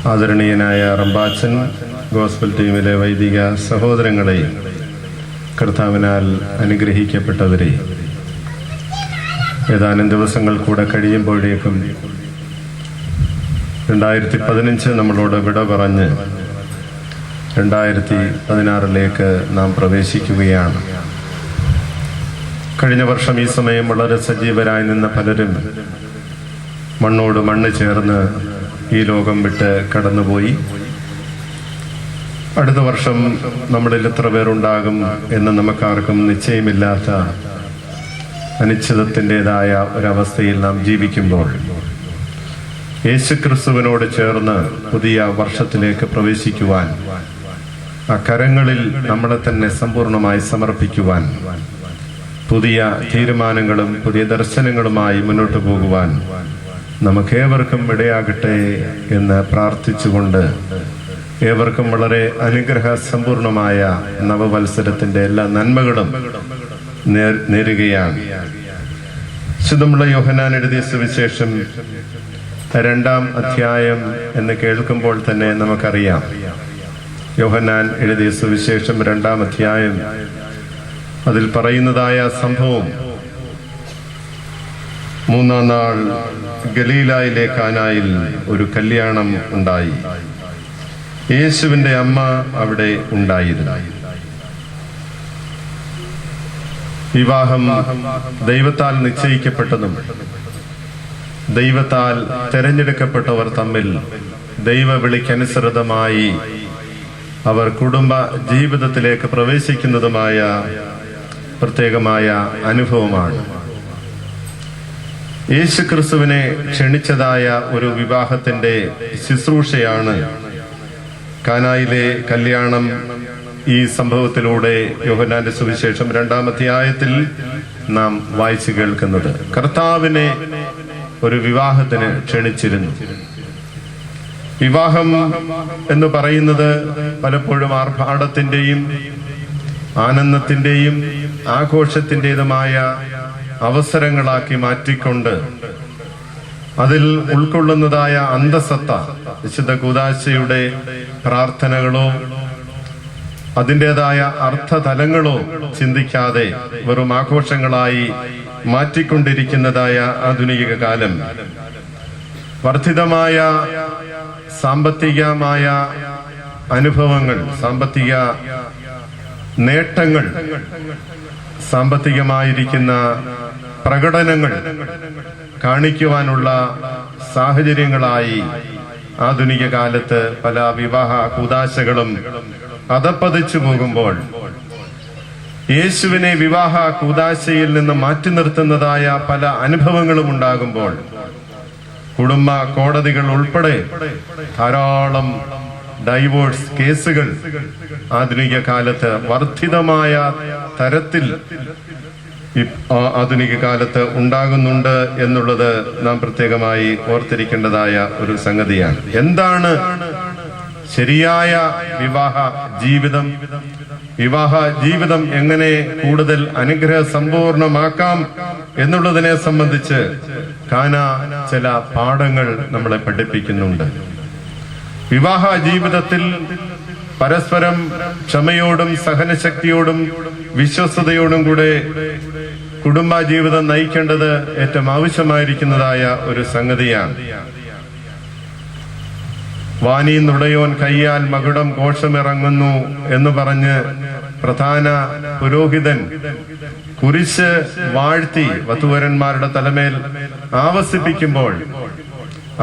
ആദരണീയനായ റമ്പാച്ചൻ, ഗോസ്ബൽ ടീമിലെ വൈദിക സഹോദരങ്ങളെ, കർത്താവിനാൽ അനുഗ്രഹിക്കപ്പെട്ടവരെ, ഏതാനും ദിവസങ്ങൾ കൂടെ കഴിയുമ്പോഴേക്കും 2015 നമ്മളോട് വിട പറഞ്ഞ് 2016 നാം പ്രവേശിക്കുകയാണ്. കഴിഞ്ഞ വർഷം ഈ സമയം വളരെ സജീവരായി നിന്ന പലരും മണ്ണോട് മണ്ണ് ചേർന്ന് ഈ ലോകം വിട്ട് കടന്നുപോയി. അടുത്ത വർഷം നമ്മളിൽ എത്ര പേരുണ്ടാകും എന്ന് നമുക്കാർക്കും നിശ്ചയമില്ലാത്ത അനിശ്ചിതത്തിൻ്റെതായ ഒരവസ്ഥയിൽ നാം ജീവിക്കുമ്പോൾ യേശുക്രിസ്തുവിനോട് ചേർന്ന് പുതിയ വർഷത്തിലേക്ക് പ്രവേശിക്കുവാൻ, ആ കരങ്ങളിൽ നമ്മളെ തന്നെ സമ്പൂർണമായി സമർപ്പിക്കുവാൻ, പുതിയ തീരുമാനങ്ങളും പുതിയ ദർശനങ്ങളുമായി മുന്നോട്ട് പോകുവാൻ നമുക്കേവർക്കും ഇടയാകട്ടെ എന്ന് പ്രാർത്ഥിച്ചുകൊണ്ട് ഏവർക്കും വളരെ അനുഗ്രഹ സമ്പൂർണമായ നവവത്സരത്തിന്റെ എല്ലാ നന്മകളും നേരുകയാണ്. ശുദ്ധമുള്ള യോഹന്നാൻ എഴുതിയ സുവിശേഷം 2-ാം അധ്യായം എന്ന് കേൾക്കുമ്പോൾ തന്നെ നമുക്കറിയാം, യോഹന്നാൻ എഴുതിയ സുവിശേഷം 2-ാം അധ്യായം, അതിൽ പറയുന്നതായ സംഭവം 3-ാം നാൾ ഗലീലായിലെ കാനായിൽ ഒരു കല്യാണം ഉണ്ടായി. യേശുവിന്റെ അമ്മ അവിടെ ഉണ്ടായിരുന്നു. വിവാഹം ദൈവത്താൽ നിശ്ചയിക്കപ്പെട്ടതും ദൈവത്താൽ തെരഞ്ഞെടുക്കപ്പെട്ടവർ തമ്മിൽ ദൈവവിളിക്കനുസൃതമായി അവർ കുടുംബ ജീവിതത്തിലേക്ക് പ്രവേശിക്കുന്നതുമായ പ്രത്യേകമായ അനുഭവമാണ്. യേശുക്രിസ്തുവിനെ ക്ഷണിച്ചതായ ഒരു വിവാഹത്തിന്റെ ശുശ്രൂഷയാണ് കാനായിലെ കല്യാണം. ഈ സംഭവത്തിലൂടെ യോഹന്നാന്റെ സുവിശേഷം 2-ാം അധ്യായത്തിൽ നാം വായിച്ചു കേൾക്കുന്നത്. കർത്താവിനെ ഒരു വിവാഹത്തിന് ക്ഷണിച്ചിരുന്നു. വിവാഹം എന്ന് പറയുന്നത് പലപ്പോഴും ആർഭാടത്തിന്റെയും ആനന്ദത്തിന്റെയും ആഘോഷത്തിൻ്റെതുമായ അവസരങ്ങളാക്കി മാറ്റിക്കൊണ്ട് അതിൽ ഉൾക്കൊള്ളുന്നതായ അന്തസത്ത, വിശുദ്ധ കൂദാശയുടെ പ്രാർത്ഥനകളോ അതിൻ്റെതായ അർത്ഥതലങ്ങളോ ചിന്തിക്കാതെ വെറും ആഘോഷങ്ങളായി മാറ്റിക്കൊണ്ടിരിക്കുന്നതായ ആധുനിക കാലം, വർദ്ധിതമായ സാമ്പത്തികമായ അനുഭവങ്ങൾ, സാമ്പത്തിക നേട്ടങ്ങൾ, സാമ്പത്തികമായിരിക്കുന്ന പ്രകടനങ്ങൾ കാണിക്കുവാനുള്ള സാഹചര്യങ്ങളായി ആധുനിക കാലത്ത് പല വിവാഹ കൂദാശകളും അധപ്പതിച്ചു പോകുമ്പോൾ, യേശുവിനെ വിവാഹ കൂദാശയിൽ നിന്ന് മാറ്റി നിർത്തുന്നതായ പല അനുഭവങ്ങളും ഉണ്ടാകുമ്പോൾ, കുടുംബ കോടതികൾ ഉൾപ്പെടെ ധാരാളം ഡൈവോഴ്സ് കേസുകൾ ആധുനിക കാലത്ത് വർദ്ധിതമായ തരത്തിൽ ആധുനിക കാലത്ത് ഉണ്ടാകുന്നുണ്ട് എന്നുള്ളത് നാം പ്രത്യേകമായി ഓർത്തിരിക്കേണ്ടതായ ഒരു സംഗതിയാണ്. എന്താണ് ശരിയായ വിവാഹ ജീവിതം? വിവാഹ ജീവിതം എങ്ങനെ കൂടുതൽ അനുഗ്രഹ സമ്പൂർണമാക്കാം എന്നുള്ളതിനെ സംബന്ധിച്ച് കാന ചില പാഠങ്ങൾ നമ്മളെ പഠിപ്പിക്കുന്നുണ്ട്. വിവാഹ ജീവിതത്തിൽ പരസ്പരം ക്ഷമയോടും സഹനശക്തിയോടും വിശ്വസ്തയോടും കൂടെ കുടുംബ ജീവിതം നയിക്കേണ്ടത് ഏറ്റവും ആവശ്യമായിരിക്കുന്നതായ ഒരു സംഗതിയാണ്. വാനീന്നുടയോൻ കയ്യാൽ മകുടം ഘോഷമിറങ്ങുന്നു എന്ന് പറഞ്ഞ് പ്രധാന പുരോഹിതൻ കുരിശ് വാഴ്ത്തി വധൂവരന്മാരുടെ തലമേൽ ആവസിപ്പിക്കുമ്പോൾ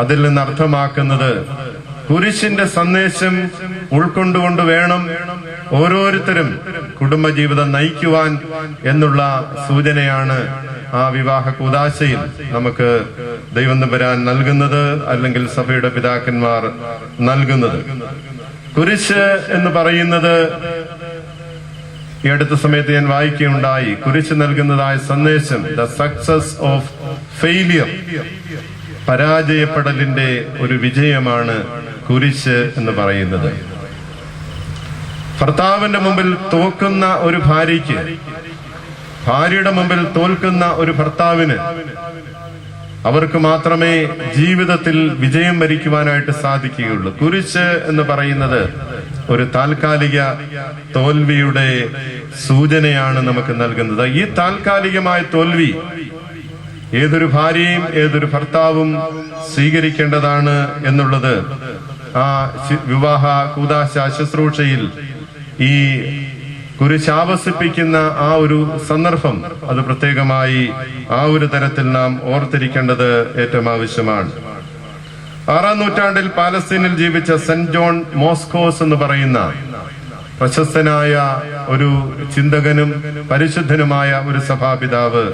അതിൽ നിന്ന് അർത്ഥമാക്കുന്നത് കുരിശിന്റെ സന്ദേശം ഉൾക്കൊണ്ടുകൊണ്ട് വേണം ഓരോരുത്തരും കുടുംബജീവിതം നയിക്കുവാൻ എന്നുള്ള സൂചനയാണ് ആ വിവാഹ കൂദാശയിൽ നമുക്ക് ദൈവം തമ്പുരാൻ നൽകുന്നത്, അല്ലെങ്കിൽ സഭയുടെ പിതാക്കന്മാർ നൽകുന്നത്. കുരിശ് എന്ന് പറയുന്നത് ഈ അടുത്ത സമയത്ത് ഞാൻ വായിക്കുകയുണ്ടായി. കുരിശ് നൽകുന്നതായ സന്ദേശം, ദ സക്സസ് ഓഫ് ഫെയിലിയർ, പരാജയപ്പെടലിന്റെ ഒരു വിജയമാണ് കുരിശ് എന്ന് പറയുന്നത്. ഭർത്താവിന്റെ മുമ്പിൽ തോക്കുന്ന ഒരു ഭാര്യയ്ക്ക്, ഭാര്യയുടെ മുമ്പിൽ തോൽക്കുന്ന ഒരു ഭർത്താവിന് അവർക്ക് മാത്രമേ ജീവിതത്തിൽ വിജയം വരിക്കുവാനായിട്ട് സാധിക്കുകയുള്ളൂ. കുരിശ് എന്ന് പറയുന്നത് ഒരു താൽക്കാലിക തോൽവിയുടെ സൂചനയാണ് നമുക്ക് നൽകുന്നത്. ഈ താൽക്കാലികമായ തോൽവി ഏതൊരു ഭാര്യയും ഏതൊരു ഭർത്താവും സ്വീകരിക്കേണ്ടതാണ് എന്നുള്ളത് ആ വിവാഹ കൂദാശ ശുശ്രൂഷയിൽ ഈ കുരിശാവസിപ്പിക്കുന്ന ആ ഒരു സന്ദർഭം അത് പ്രത്യേകമായി ആ ഒരു തരത്തിൽ നാം ഓർത്തിരിക്കേണ്ടത് ഏറ്റവും ആവശ്യമാണ്. 6-ാം നൂറ്റാണ്ടിൽ പാലസ്തീനിൽ ജീവിച്ച സെന്റ് ജോൺ മോസ്കോസ് എന്ന് പറയുന്ന പ്രശസ്തനായ ഒരു ചിന്തകനും പരിശുദ്ധനുമായ ഒരു സഭാപിതാവ്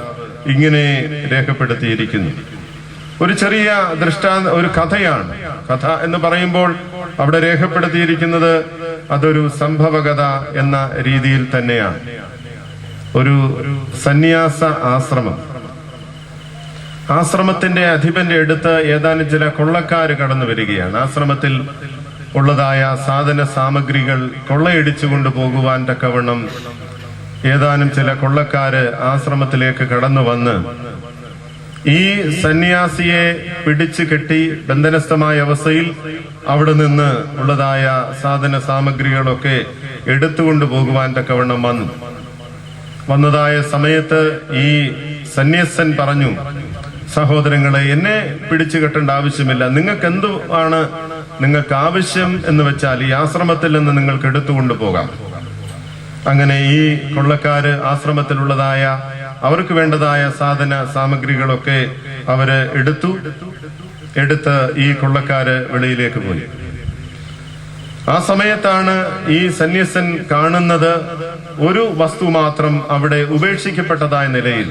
ഇങ്ങനെ രേഖപ്പെടുത്തിയിരിക്കുന്നു. ഒരു ചെറിയ ഒരു കഥയാണ്. കഥ എന്ന് പറയുമ്പോൾ അവിടെ രേഖപ്പെടുത്തിയിരിക്കുന്നത് അതൊരു സംഭവകഥ എന്ന രീതിയിൽ തന്നെയാണ്. ഒരു സന്യാസ ആശ്രമത്തിന്റെ അധിപന്റെ അടുത്ത് ഏതാനും ചില കൊള്ളക്കാര് കടന്നു വരികയാണ്. ആശ്രമത്തിൽ ഉള്ളതായ സാധന സാമഗ്രികൾ കൊള്ളയടിച്ചു കൊണ്ടുപോകുവാൻ തക്കവണ്ണം ഏതാനും ചില കൊള്ളക്കാര് ആശ്രമത്തിലേക്ക് കടന്നു വന്ന് ഈ സന്യാസിയെ പിടിച്ചു കെട്ടി ബന്ധനസ്ഥമായ അവസ്ഥയിൽ അവിടെ നിന്ന് ഉള്ളതായ സാധന സാമഗ്രികളൊക്കെ എടുത്തുകൊണ്ടു പോകുവാൻ തക്കവണ്ണം വന്നതായ സമയത്ത് ഈ സന്യാസൻ പറഞ്ഞു, സഹോദരങ്ങളെ, എന്നെ പിടിച്ചു കെട്ടേണ്ട ആവശ്യമില്ല. നിങ്ങൾക്ക് എന്തുവാണ് നിങ്ങൾക്ക് ആവശ്യം എന്ന് വെച്ചാൽ ഈ ആശ്രമത്തിൽ നിന്ന് നിങ്ങൾക്ക് എടുത്തുകൊണ്ടു പോകാം. അങ്ങനെ ഈ കൊള്ളക്കാര് ആശ്രമത്തിലുള്ളതായ അവർക്ക് വേണ്ടതായ സാധന സാമഗ്രികളൊക്കെ അവര് എടുത്ത് ഈ കൊള്ളക്കാര് വെളിയിലേക്ക് പോയി. ആ സമയത്താണ് ഈ സന്യാസൻ കാണുന്നത് ഒരു വസ്തു മാത്രം അവിടെ ഉപേക്ഷിക്കപ്പെട്ടതായ നിലയിൽ.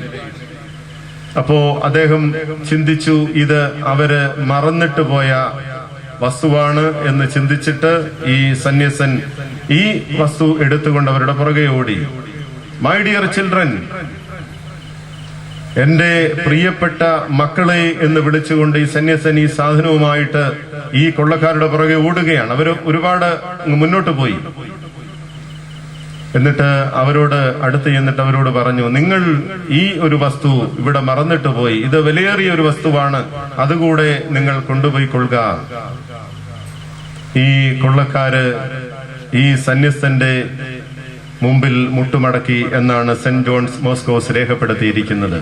അപ്പോ അദ്ദേഹം ചിന്തിച്ചു, ഇത് അവര് മറന്നിട്ട് പോയ വസ്തുവാണ് എന്ന് ചിന്തിച്ചിട്ട് ഈ സന്യാസൻ ഈ വസ്തു എടുത്തുകൊണ്ട് അവരുടെ പുറകെ ഓടി. മൈ ഡിയർ ചിൽഡ്രൻ, എന്റെ പ്രിയപ്പെട്ട മക്കളെ എന്ന് വിളിച്ചുകൊണ്ട് ഈ സന്യാസൻ ഈ സാധനവുമായിട്ട് ഈ കൊള്ളക്കാരുടെ പുറകെ ഓടുകയാണ്. അവര് ഒരുപാട് മുന്നോട്ട് പോയി. എന്നിട്ട് അവരോട് അടുത്ത് ചെന്നിട്ട് അവരോട് പറഞ്ഞു, നിങ്ങൾ ഈ ഒരു വസ്തു ഇവിടെ മറന്നിട്ട് പോയി. ഇത് വിലയേറിയ ഒരു വസ്തുവാണ്, അതുകൂടെ നിങ്ങൾ കൊണ്ടുപോയി കൊള്ളുക. ഈ കൊള്ളക്കാര് ഈ സന്യസ്തന്റെ മുമ്പിൽ മുട്ടുമടക്കി എന്നാണ് സെന്റ് ജോൺസ് മോസ്കോസ് രേഖപ്പെടുത്തിയിരിക്കുന്നത്.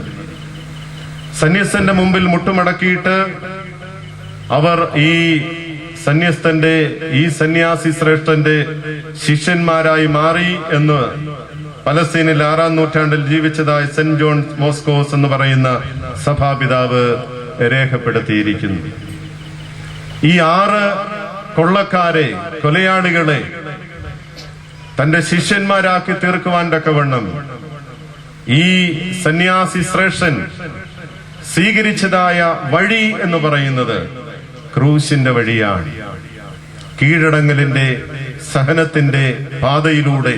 സന്യസ്തന്റെ മുമ്പിൽ മുട്ടുമടക്കിയിട്ട് അവർ ഈ സന്യസ്തന്റെ ഈ സന്യാസി ശ്രേഷ്ഠന്റെ ശിഷ്യന്മാരായി മാറി എന്ന് പലസ്തീനിൽ 6-ാം നൂറ്റാണ്ടിൽ ജീവിച്ചതായ സെന്റ് ജോൺ മോസ്കോസ് എന്ന് പറയുന്ന സഭാപിതാവ് രേഖപ്പെടുത്തിയിരിക്കുന്നു. ഈ 6 കൊള്ളക്കാരെ, കൊലയാളികളെ തന്റെ ശിഷ്യന്മാരാക്കി തീർക്കുവാൻ തക്കവണ്ണം ഈ സന്യാസി ശ്രേഷ്ഠൻ സ്വീകരിച്ചതായ വഴി എന്ന് പറയുന്നത് ക്രൂശിന്റെ വഴിയാണ്. കീഴടങ്ങലിന്റെ, സഹനത്തിന്റെ പാതയിലൂടെ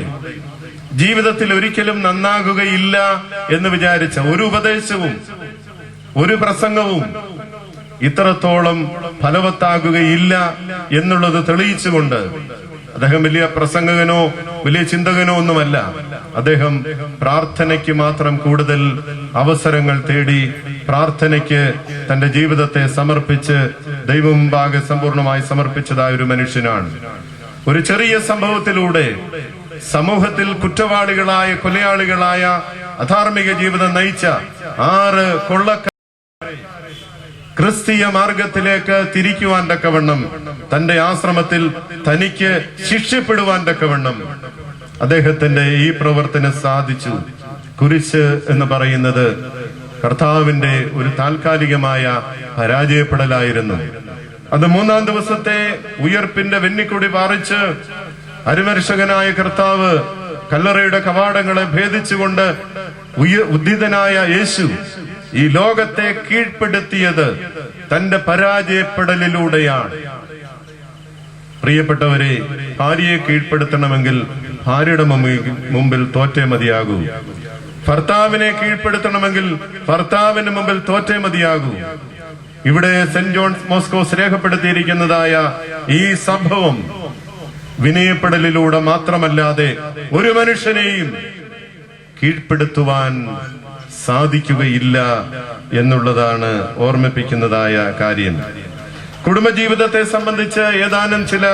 ജീവിതത്തിൽ ഒരിക്കലും നന്നാകുകയില്ല എന്ന് വിചാരിച്ച ഒരു ഉപദേശവും ഒരു പ്രസംഗവും ഇത്രത്തോളം ഫലവത്താകുകയില്ല എന്നുള്ളത് തെളിയിച്ചുകൊണ്ട് അദ്ദേഹം വലിയ പ്രസംഗകനോ വലിയ ചിന്തകനോ ഒന്നുമല്ല. അദ്ദേഹം പ്രാർത്ഥനയ്ക്ക് മാത്രം കൂടുതൽ അവസരങ്ങൾ തേടി പ്രാർത്ഥനയ്ക്ക് തന്റെ ജീവിതത്തെ സമർപ്പിച്ച് ദൈവമുമ്പാകെ സമ്പൂർണമായി സമർപ്പിച്ചതായ ഒരു മനുഷ്യനാണ്. ഒരു ചെറിയ സംഭവത്തിലൂടെ സമൂഹത്തിൽ കുറ്റവാളികളായ, കൊലയാളികളായ, അധാർമിക ജീവിതം നയിച്ച 6 കൊള്ളക്കാരെ ക്രിസ്തീയ മാർഗത്തിലേക്ക് തിരിക്കുവാൻ തക്കവണ്ണം, തന്റെ ആശ്രമത്തിൽ തനിക്ക് ശിക്ഷപ്പെടുവാൻ തക്കവണ്ണം അദ്ദേഹത്തിന്റെ ഈ പ്രവർത്തനം സാധിച്ചു. കുരിശ് എന്ന് പറയുന്നത് കർത്താവിന്റെ ഒരു താൽക്കാലികമായ പരാജയപ്പെടലായിരുന്നു. അത് 3-ാം ദിവസത്തെ ഉയർപ്പിന്റെ വെന്നിക്കൊടി പാറിച്ച് അരിമർശകനായ കർത്താവ് കല്ലറയുടെ കവാടങ്ങളെ ഭേദിച്ചുകൊണ്ട് ഉദ്ധിതനായ യേശു ഈ ലോകത്തെ കീഴ്പ്പെടുത്തിയത് തന്റെ പരാജയപ്പെടലിലൂടെയാണ്. പ്രിയപ്പെട്ടവരെ, ഭാര്യയെ കീഴ്പ്പെടുത്തണമെങ്കിൽ ഭാര്യയുടെ മുമ്പിൽ തോറ്റേ മതിയാകൂ. ഭർത്താവിനെ കീഴ്പ്പെടുത്തണമെങ്കിൽ ഭർത്താവിന് മുമ്പിൽ തോറ്റേ മതിയാകൂ. ഇവിടെ സെന്റ് ജോൺസ് മോസ്കോസ് രേഖപ്പെടുത്തിയിരിക്കുന്നതായ ഈ സംഭവം വിനയപ്പെടലിലൂടെ മാത്രമല്ലാതെ ഒരു മനുഷ്യനെയും കീഴ്പ്പെടുത്തുവാൻ സാധിക്കുകയില്ല എന്നുള്ളതാണ് ഓർമ്മിപ്പിക്കുന്നതായ കാര്യം. കുടുംബജീവിതത്തെ സംബന്ധിച്ച് ഏതാനും ചില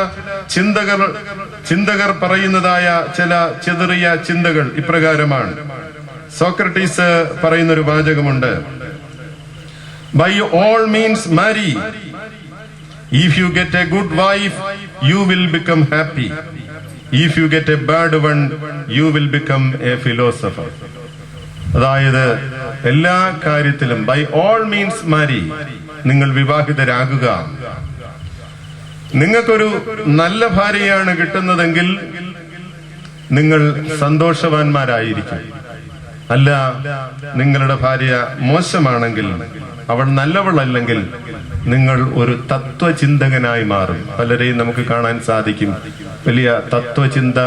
ചിന്തകർ പറയുന്നതായ ചില ചെറിയ ചിന്തകൾ ഇപ്രകാരമാണ്. സോക്രട്ടീസ് പറയുന്നൊരു വാചകമുണ്ട്: By all means marry. If you get a good wife, you will become happy. If you get a bad one, you will become a philosopher. അതായത് എല്ലാ കാര്യത്തിലും ബൈ ഓൾ മീൻസ് മാരി, നിങ്ങൾ വിവാഹിതരാകുക. നിങ്ങൾക്കൊരു നല്ല ഭാര്യയാണ് കിട്ടുന്നതെങ്കിൽ നിങ്ങൾ സന്തോഷവാന്മാരായിരിക്കും. അല്ല, നിങ്ങളുടെ ഭാര്യ മോശമാണെങ്കിൽ, അവൾ നല്ലവളല്ലെങ്കിൽ, നിങ്ങൾ ഒരു തത്വചിന്തകനായി മാറും. പലരെയും നമുക്ക് കാണാൻ സാധിക്കും, വലിയ തത്വചിന്ത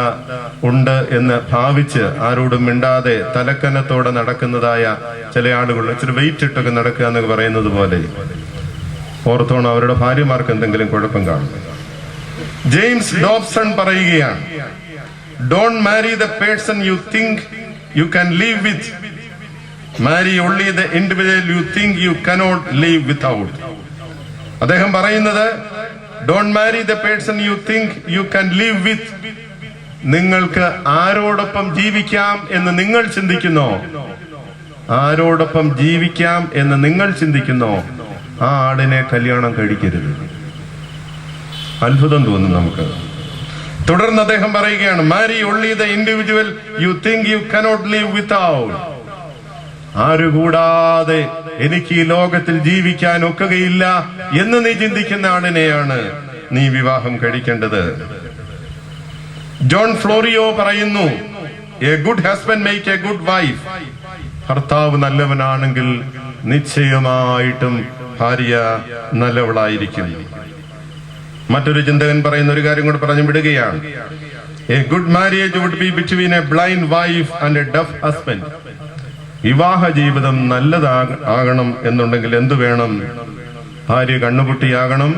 ഉണ്ട് എന്ന് ഭാവിച്ച് ആരോടും മിണ്ടാതെ തലക്കനത്തോടെ നടക്കുന്നതായ ചില ആളുകൾ. ഇച്ചിരി വെയിറ്റ് ഇട്ടൊക്കെ നടക്കുക എന്നൊക്കെ പറയുന്നത് പോലെ ഓർത്തോണം, അവരുടെ ഭാര്യമാർക്ക് എന്തെങ്കിലും കുഴപ്പം കാണും. ജെയിംസ് ഡോബ്സൺ പറയുകയാണ്: Don't marry the person you think you can live with. Marry only the individual you think you cannot live without. അദ്ദേഹം പറയുന്നത്, Don't marry the person you think you can live with. നിങ്ങൾക്ക് ആരോടൊപ്പം ജീവിക്കാം എന്ന് നിങ്ങൾ ചിന്തിക്കുന്നോ, ആരോടൊപ്പം ജീവിക്കാം എന്ന് നിങ്ങൾ ചിന്തിക്കുന്നോ, ആ ആടിനെ കല്യാണം കഴിക്കരുത്. അത്ഭുതം തോന്നും നമുക്ക്. തുടർന്ന് അദ്ദേഹം പറയുകയാണ്: marry only the individual you think you cannot live without. ആരുകൂടാതെ എനിക്ക് ഈ ലോകത്തിൽ ജീവിക്കാൻ ഒക്കുകയില്ല എന്ന് നീ ചിന്തിക്കുന്ന ആളിനെയാണ് നീ വിവാഹം കഴിക്കേണ്ടത്. ജോൺ ഫ്ലോറിയോ പറയുന്നു: A good husband make A good wife. ഭർത്താവ് നല്ലവനാണെങ്കിൽ നിശ്ചയമായിട്ടും ഭാര്യ നല്ലവളായിരിക്കും. മറ്റൊരു ചിന്തകൻ പറയുന്ന ഒരു കാര്യം കൂടെ പറഞ്ഞു വിടുകയാണ്: a good marriage would be between a blind wife and a deaf husband. വിവാഹ ജീവിതം നല്ലതാകണം എന്നുണ്ടെങ്കിൽ എന്തു വേണം? ഭാര്യ കണ്ണുകുട്ടിയാകണം,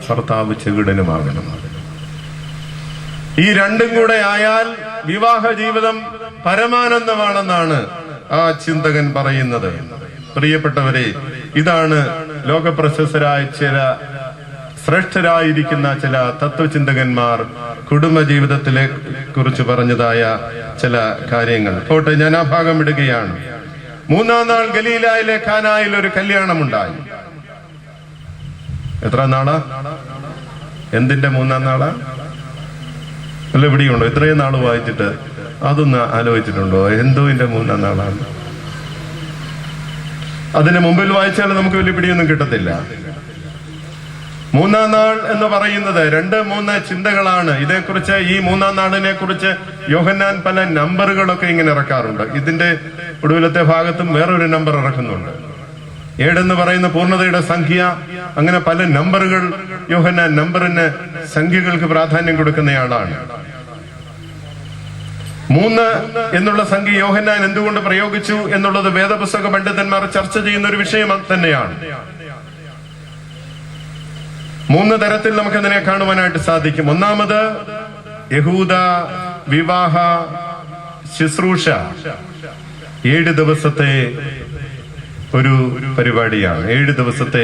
ഭർത്താവ് ചെകിടനുമാകണം. ഈ രണ്ടും കൂടെ ആയാൽ വിവാഹ ജീവിതം പരമാനന്ദമാണെന്നാണ് ആ ചിന്തകൻ പറയുന്നത്. പ്രിയപ്പെട്ടവരെ, ഇതാണ് ലോകപ്രശസ്തരായ ചില ശ്രേഷ്ഠരായിരിക്കുന്ന ചില തത്വചിന്തകന്മാർ കുടുംബജീവിതത്തിലെ കുറിച്ച് പറഞ്ഞതായ ചില കാര്യങ്ങൾ. പോട്ടെ, ഞാൻ ആ ഭാഗം വിടുകയാണ്. 3-ാം നാൾ ഗലീലായിലെ കാനായിൽ ഒരു കല്യാണമുണ്ടായി. എത്ര നാളാ? എന്തിന്റെ 3-ാം നാളാ? അല്ല, ഇവിടെയുണ്ടോ? ഇത്രയും നാള് വായിച്ചിട്ട് അതൊന്ന് ആലോചിച്ചിട്ടുണ്ടോ? എന്തോന്റെ 3-ാം നാളാണ്? അതിന് മുമ്പിൽ വായിച്ചാൽ നമുക്ക് വലിയ പിടിയൊന്നും കിട്ടത്തില്ല. 3-ാം നാൾ എന്ന് പറയുന്നത് 2-3 ചിന്തകളാണ്. ഇതേക്കുറിച്ച്, ഈ 3-ാം നാളിനെ കുറിച്ച് യോഹന്നാൻ പല നമ്പറുകളൊക്കെ ഇങ്ങനെ ഇറക്കാറുണ്ട്. ഇതിന്റെ ഒടുവിലത്തെ ഭാഗത്തും വേറൊരു നമ്പർ ഇറക്കുന്നുണ്ട്. 7 എന്ന് പറയുന്ന പൂർണ്ണതയുടെ സംഖ്യ. അങ്ങനെ പല നമ്പറുകൾ യോഹന്നാൻ നമ്പറിന്, സംഖ്യകൾക്ക് പ്രാധാന്യം കൊടുക്കുന്നയാളാണ്. 3 എന്നുള്ള സംഖ്യ യോഹന്നാൻ എന്തുകൊണ്ട് പ്രയോഗിച്ചു എന്നുള്ളത് വേദപുസ്തക പണ്ഡിതന്മാർ ചർച്ച ചെയ്യുന്ന ഒരു വിഷയം തന്നെയാണ്. 3 തരത്തിൽ നമുക്കതിനെ കാണുവാനായിട്ട് സാധിക്കും. ഒന്നാമത്, യഹൂദ വിവാഹ ശുശ്രൂഷ 7 ദിവസത്തെ ഒരു പരിപാടിയാണ്. 7 ദിവസത്തെ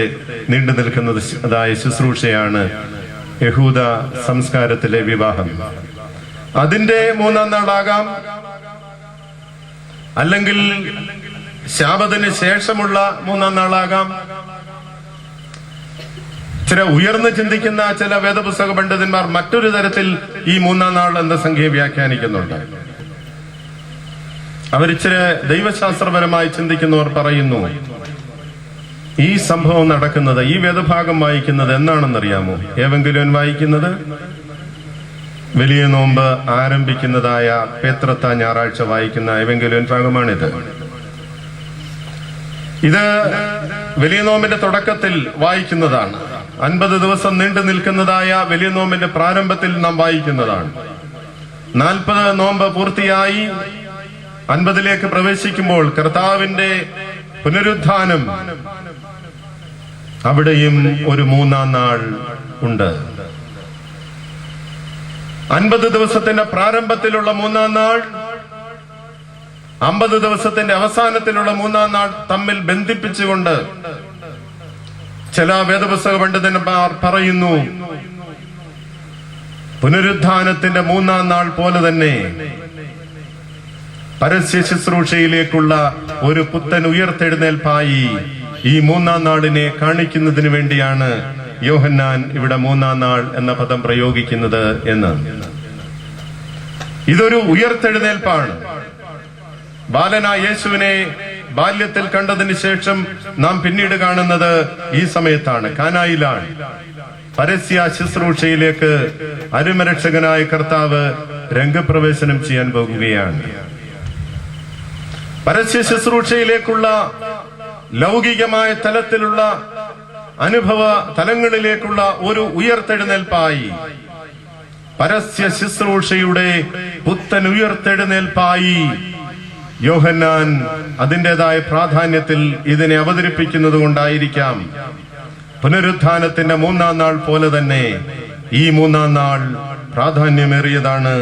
നീണ്ടു നിൽക്കുന്നത് അതായ ശുശ്രൂഷയാണ് യഹൂദ സംസ്കാരത്തിലെ വിവാഹം. അതിന്റെ 3-ാം നാളാകാം, അല്ലെങ്കിൽ ശാബത്തിന് ശേഷമുള്ള 3-ാം നാളാകാം. ചില ഉയർന്നു ചിന്തിക്കുന്ന ചില വേദപുസ്തക പണ്ഡിതന്മാർ മറ്റൊരു തരത്തിൽ ഈ 3-ാം നാൾ എന്ന സംഖ്യയെ വ്യാഖ്യാനിക്കുന്നുണ്ട്. അവരിച്ചിരി ദൈവശാസ്ത്രപരമായി ചിന്തിക്കുന്നവർ പറയുന്നു, ഈ സംഭവം നടക്കുന്നത്, ഈ വേദഭാഗം വായിക്കുന്നത് എന്നാണെന്നറിയാമോ? ഏവെങ്കിലും വായിക്കുന്നത് വലിയ നോമ്പ് ആരംഭിക്കുന്നതായ പേത്രത്ത ഞായറാഴ്ച വായിക്കുന്ന ഏവെങ്കിലും ഭാഗമാണിത്. ഇത് വലിയ നോമ്പിന്റെ തുടക്കത്തിൽ വായിക്കുന്നതാണ്. 50 ദിവസം നീണ്ടു നിൽക്കുന്നതായ വലിയ നോമ്പിന്റെ പ്രാരംഭത്തിൽ നാം വായിക്കുന്നതാണ്. 40 നോമ്പ് പൂർത്തിയായി 50ലേക്ക് പ്രവേശിക്കുമ്പോൾ കർത്താവിന്റെ പുനരുത്ഥാനം, അവിടെയും ഒരു 3-ാം നാൾ ഉണ്ട്. 50 ദിവസത്തിന്റെ പ്രാരംഭത്തിലുള്ള 3-ാം നാൾ 50 ദിവസത്തിന്റെ അവസാനത്തിലുള്ള 3-ാം നാൾ തമ്മിൽ ബന്ധിപ്പിച്ചുകൊണ്ട് ചില വേദപുസ്തക പണ്ഡിതന്മാർ പറയുന്നു, പുനരുത്ഥാനത്തിന്റെ 3-ാം നാൾ പോലെ തന്നെ പരസ്യ ശുശ്രൂഷയിലേക്കുള്ള ഒരു പുത്തൻ ഉയർത്തെഴുന്നേൽപ്പായി ഈ 3-ാം നാളിനെ കാണിക്കുന്നതിന് വേണ്ടിയാണ് യോഹന്നാൻ ഇവിടെ 3-ാം നാൾ എന്ന പദം പ്രയോഗിക്കുന്നത് എന്ന്. ഇതൊരു ഉയർത്തെഴുന്നേൽപ്പാണ്. ബാലനായ യേശുവിനെ ബാല്യത്തിൽ കണ്ടതിന് ശേഷം നാം പിന്നീട് കാണുന്നത് ഈ സമയത്താണ്, കാനായിലാണ്. പരസ്യ ശുശ്രൂഷയിലേക്ക് അരുമരക്ഷകനായ കർത്താവ് രംഗപ്രവേശനം ചെയ്യാൻ പോകുകയാണ്. പരസ്യ ശുശ്രൂഷയിലേക്കുള്ള ലൗകികമായ തലത്തിലുള്ള അനുഭവ തലങ്ങളിലേക്കുള്ള ഒരു ഉയർത്തെഴുന്നേൽപ്പായി, പരസ്യ ശുശ്രൂഷയുടെ പുത്തൻ ഉയർത്തെഴുന്നേൽപ്പായി യോഹന്നാൻ അതിൻ്റെതായ പ്രാധാന്യത്തിൽ ഇതിനെ അവതരിപ്പിക്കുന്നത് കൊണ്ടായിരിക്കാം പുനരുത്ഥാനത്തിന്റെ 3-ാം നാൾ പോലെ തന്നെ ഈ 3-ാം നാൾ പ്രാധാന്യമേറിയതാണ്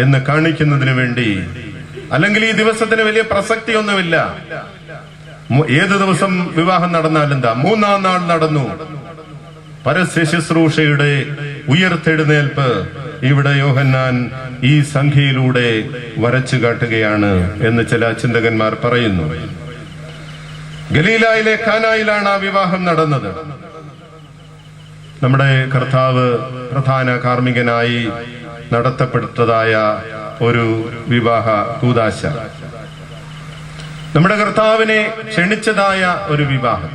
എന്ന് കാണിക്കുന്നതിന് വേണ്ടി. അല്ലെങ്കിൽ ഈ ദിവസത്തിന് വലിയ പ്രസക്തിയൊന്നുമില്ല. ഏത് ദിവസം വിവാഹം നടന്നാലെന്താ, 3-ാം നാൾ നടന്നു. പരസ്യ ശുശ്രൂഷയുടെ ഉയർത്തെഴുന്നേൽപ്പ് ഇവിടെ യോഹന്നാൻ ഈ സംഖ്യയിലൂടെ വരച്ചു കാട്ടുകയാണ് എന്ന് ചില ചിന്തകന്മാർ പറയുന്നു. ഗലീലായിലെ കാനായിലാണ് ആ വിവാഹം നടന്നത്. നമ്മുടെ കർത്താവ് പ്രധാന കാർമ്മികനായി നടത്തപ്പെട്ടതായ ഒരു വിവാഹ കൂദാശ, നമ്മുടെ കർത്താവിനെ ക്ഷണിച്ചതായ ഒരു വിവാഹം.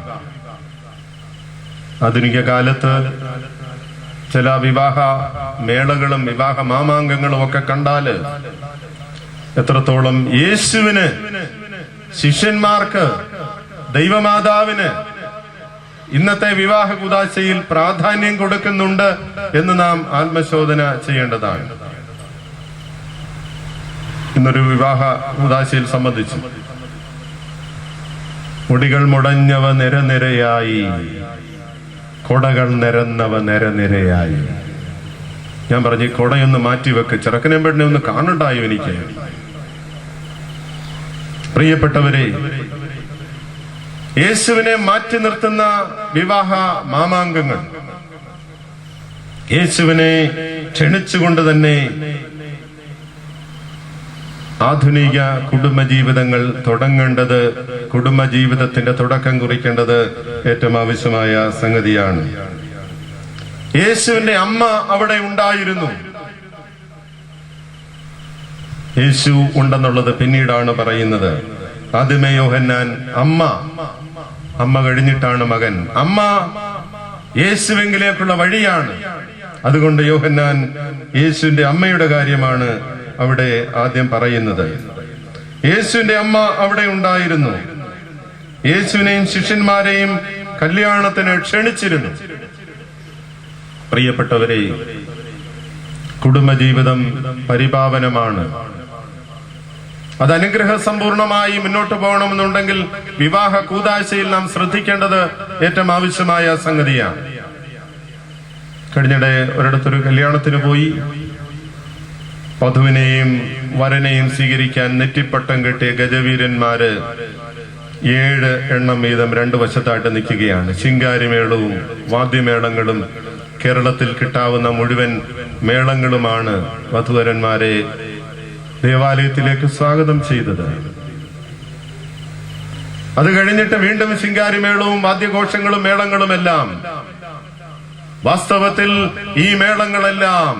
ആധുനിക കാലത്ത് ചില വിവാഹ മേളകളും വിവാഹ മാമാങ്കങ്ങളും ഒക്കെ കണ്ടാല് എത്രത്തോളം യേശുവിന്, ശിഷ്യന്മാർക്ക്, ദൈവമാതാവിന് ഇന്നത്തെ വിവാഹ കൂദാശയിൽ പ്രാധാന്യം കൊടുക്കുന്നുണ്ട് എന്ന് നാം ആത്മശോധന ചെയ്യേണ്ടതാണ്. ഇന്നൊരു വിവാഹ കൂദാശയിൽ സംബന്ധിച്ചു, മുടികൾ മുടഞ്ഞവ നിരനിരയായി, കൊടകൾ നിരന്നവ നിരനിരയായി. ഞാൻ പറഞ്ഞു, കൊടയൊന്ന് മാറ്റിവെക്ക്, ചെറുക്കനെ പെണ്ണെ ഒന്ന് കാണണ്ടായോ എനിക്ക്. പ്രിയപ്പെട്ടവരെ, യേശുവിനെ മാറ്റി നിർത്തുന്ന വിവാഹ മാമാങ്കങ്ങൾ, യേശുവിനെ ക്ഷണിച്ചുകൊണ്ട് തന്നെ ആധുനിക കുടുംബജീവിതങ്ങൾ തുടങ്ങേണ്ടത്, കുടുംബജീവിതത്തിന്റെ തുടക്കം കുറിക്കേണ്ടത് ഏറ്റവും ആവശ്യമായ സംഗതിയാണ്. യേശുവിന്റെ അമ്മ അവിടെ ഉണ്ടായിരുന്നു. യേശു ഉണ്ടെന്നുള്ളത് പിന്നീടാണ് പറയുന്നത്. ആദ്യമേ യോഹന്നാൻ അമ്മ കഴിഞ്ഞിട്ടാണ് മകൻ. അമ്മ യേശുവിങ്കിലേക്കുള്ള വഴിയാണ്. അതുകൊണ്ട് യോഹന്നാൻ യേശുവിന്റെ അമ്മയുടെ കാര്യമാണ് അവിടെ ആദ്യം പറയുന്നത്. യേശുവിന്റെ അമ്മ അവിടെ ഉണ്ടായിരുന്നു. യേശുവിനെയും ശിഷ്യന്മാരെയും കല്യാണത്തിന് ക്ഷണിച്ചിരുന്നു. പ്രിയപ്പെട്ടവരെ, കുടുംബജീവിതം പരിപാവനമാണ്. അത് അനുഗ്രഹ സമ്പൂർണമായി മുന്നോട്ട് പോകണമെന്നുണ്ടെങ്കിൽ വിവാഹ കൂദാശയിൽ നാം ശ്രദ്ധിക്കേണ്ടത് ഏറ്റവും ആവശ്യമായ സംഗതിയാണ്. കഴിഞ്ഞിടെ ഒരിടത്തൊരു കല്യാണത്തിന് പോയി. വധുവിനെയും വരനെയും സ്വീകരിക്കാൻ നെറ്റിപ്പട്ടം കെട്ടിയ ഗജവീരന്മാര് 7 എണ്ണം വീതം 2 വശത്തായിട്ട് നിൽക്കുകയാണ്. ശിങ്കാരിമേളവും വാദ്യമേളങ്ങളും കേരളത്തിൽ കിട്ടാവുന്ന മുഴുവൻ മേളങ്ങളുമാണ് വധുവരന്മാരെ ദേവാലയത്തിലേക്ക് സ്വാഗതം ചെയ്തത്. അത് കഴിഞ്ഞിട്ട് വീണ്ടും ശിങ്കാരിമേളവും വാദ്യഘോഷങ്ങളും മേളങ്ങളുമെല്ലാം. വാസ്തവത്തിൽ ഈ മേളങ്ങളെല്ലാം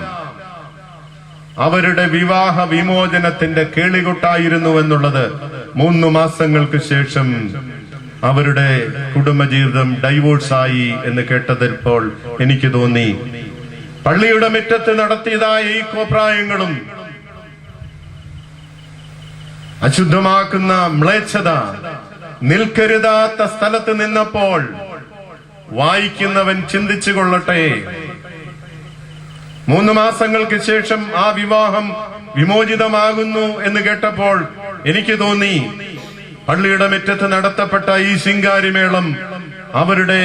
അവരുടെ വിവാഹ വിമോചനത്തിന്റെ കേളികൊട്ടായിരുന്നു എന്നുള്ളത് 3 മാസങ്ങൾക്ക് ശേഷം അവരുടെ കുടുംബജീവിതം ഡൈവോഴ്സായി എന്ന് കേട്ടതിപ്പോൾ എനിക്ക് തോന്നി, പള്ളിയുടെ മുറ്റത്ത് നടത്തിയതായ ഈ കോപ്രായങ്ങളും അശുദ്ധമാക്കുന്ന മ്ലേച്ഛത നിൽക്കരുതാത്ത സ്ഥലത്ത് നിന്നപ്പോൾ വായിക്കുന്നവൻ ചിന്തിച്ചു കൊള്ളട്ടെ. 3 മാസങ്ങൾക്ക് ശേഷം ആ വിവാഹം വിമോചിതമാകുന്നു എന്ന് കേട്ടപ്പോൾ എനിക്ക് തോന്നി, പള്ളിയുടെ മുറ്റത്ത് നടത്തപ്പെട്ട ഈ ശിങ്കാരിമേളം അവരുടെ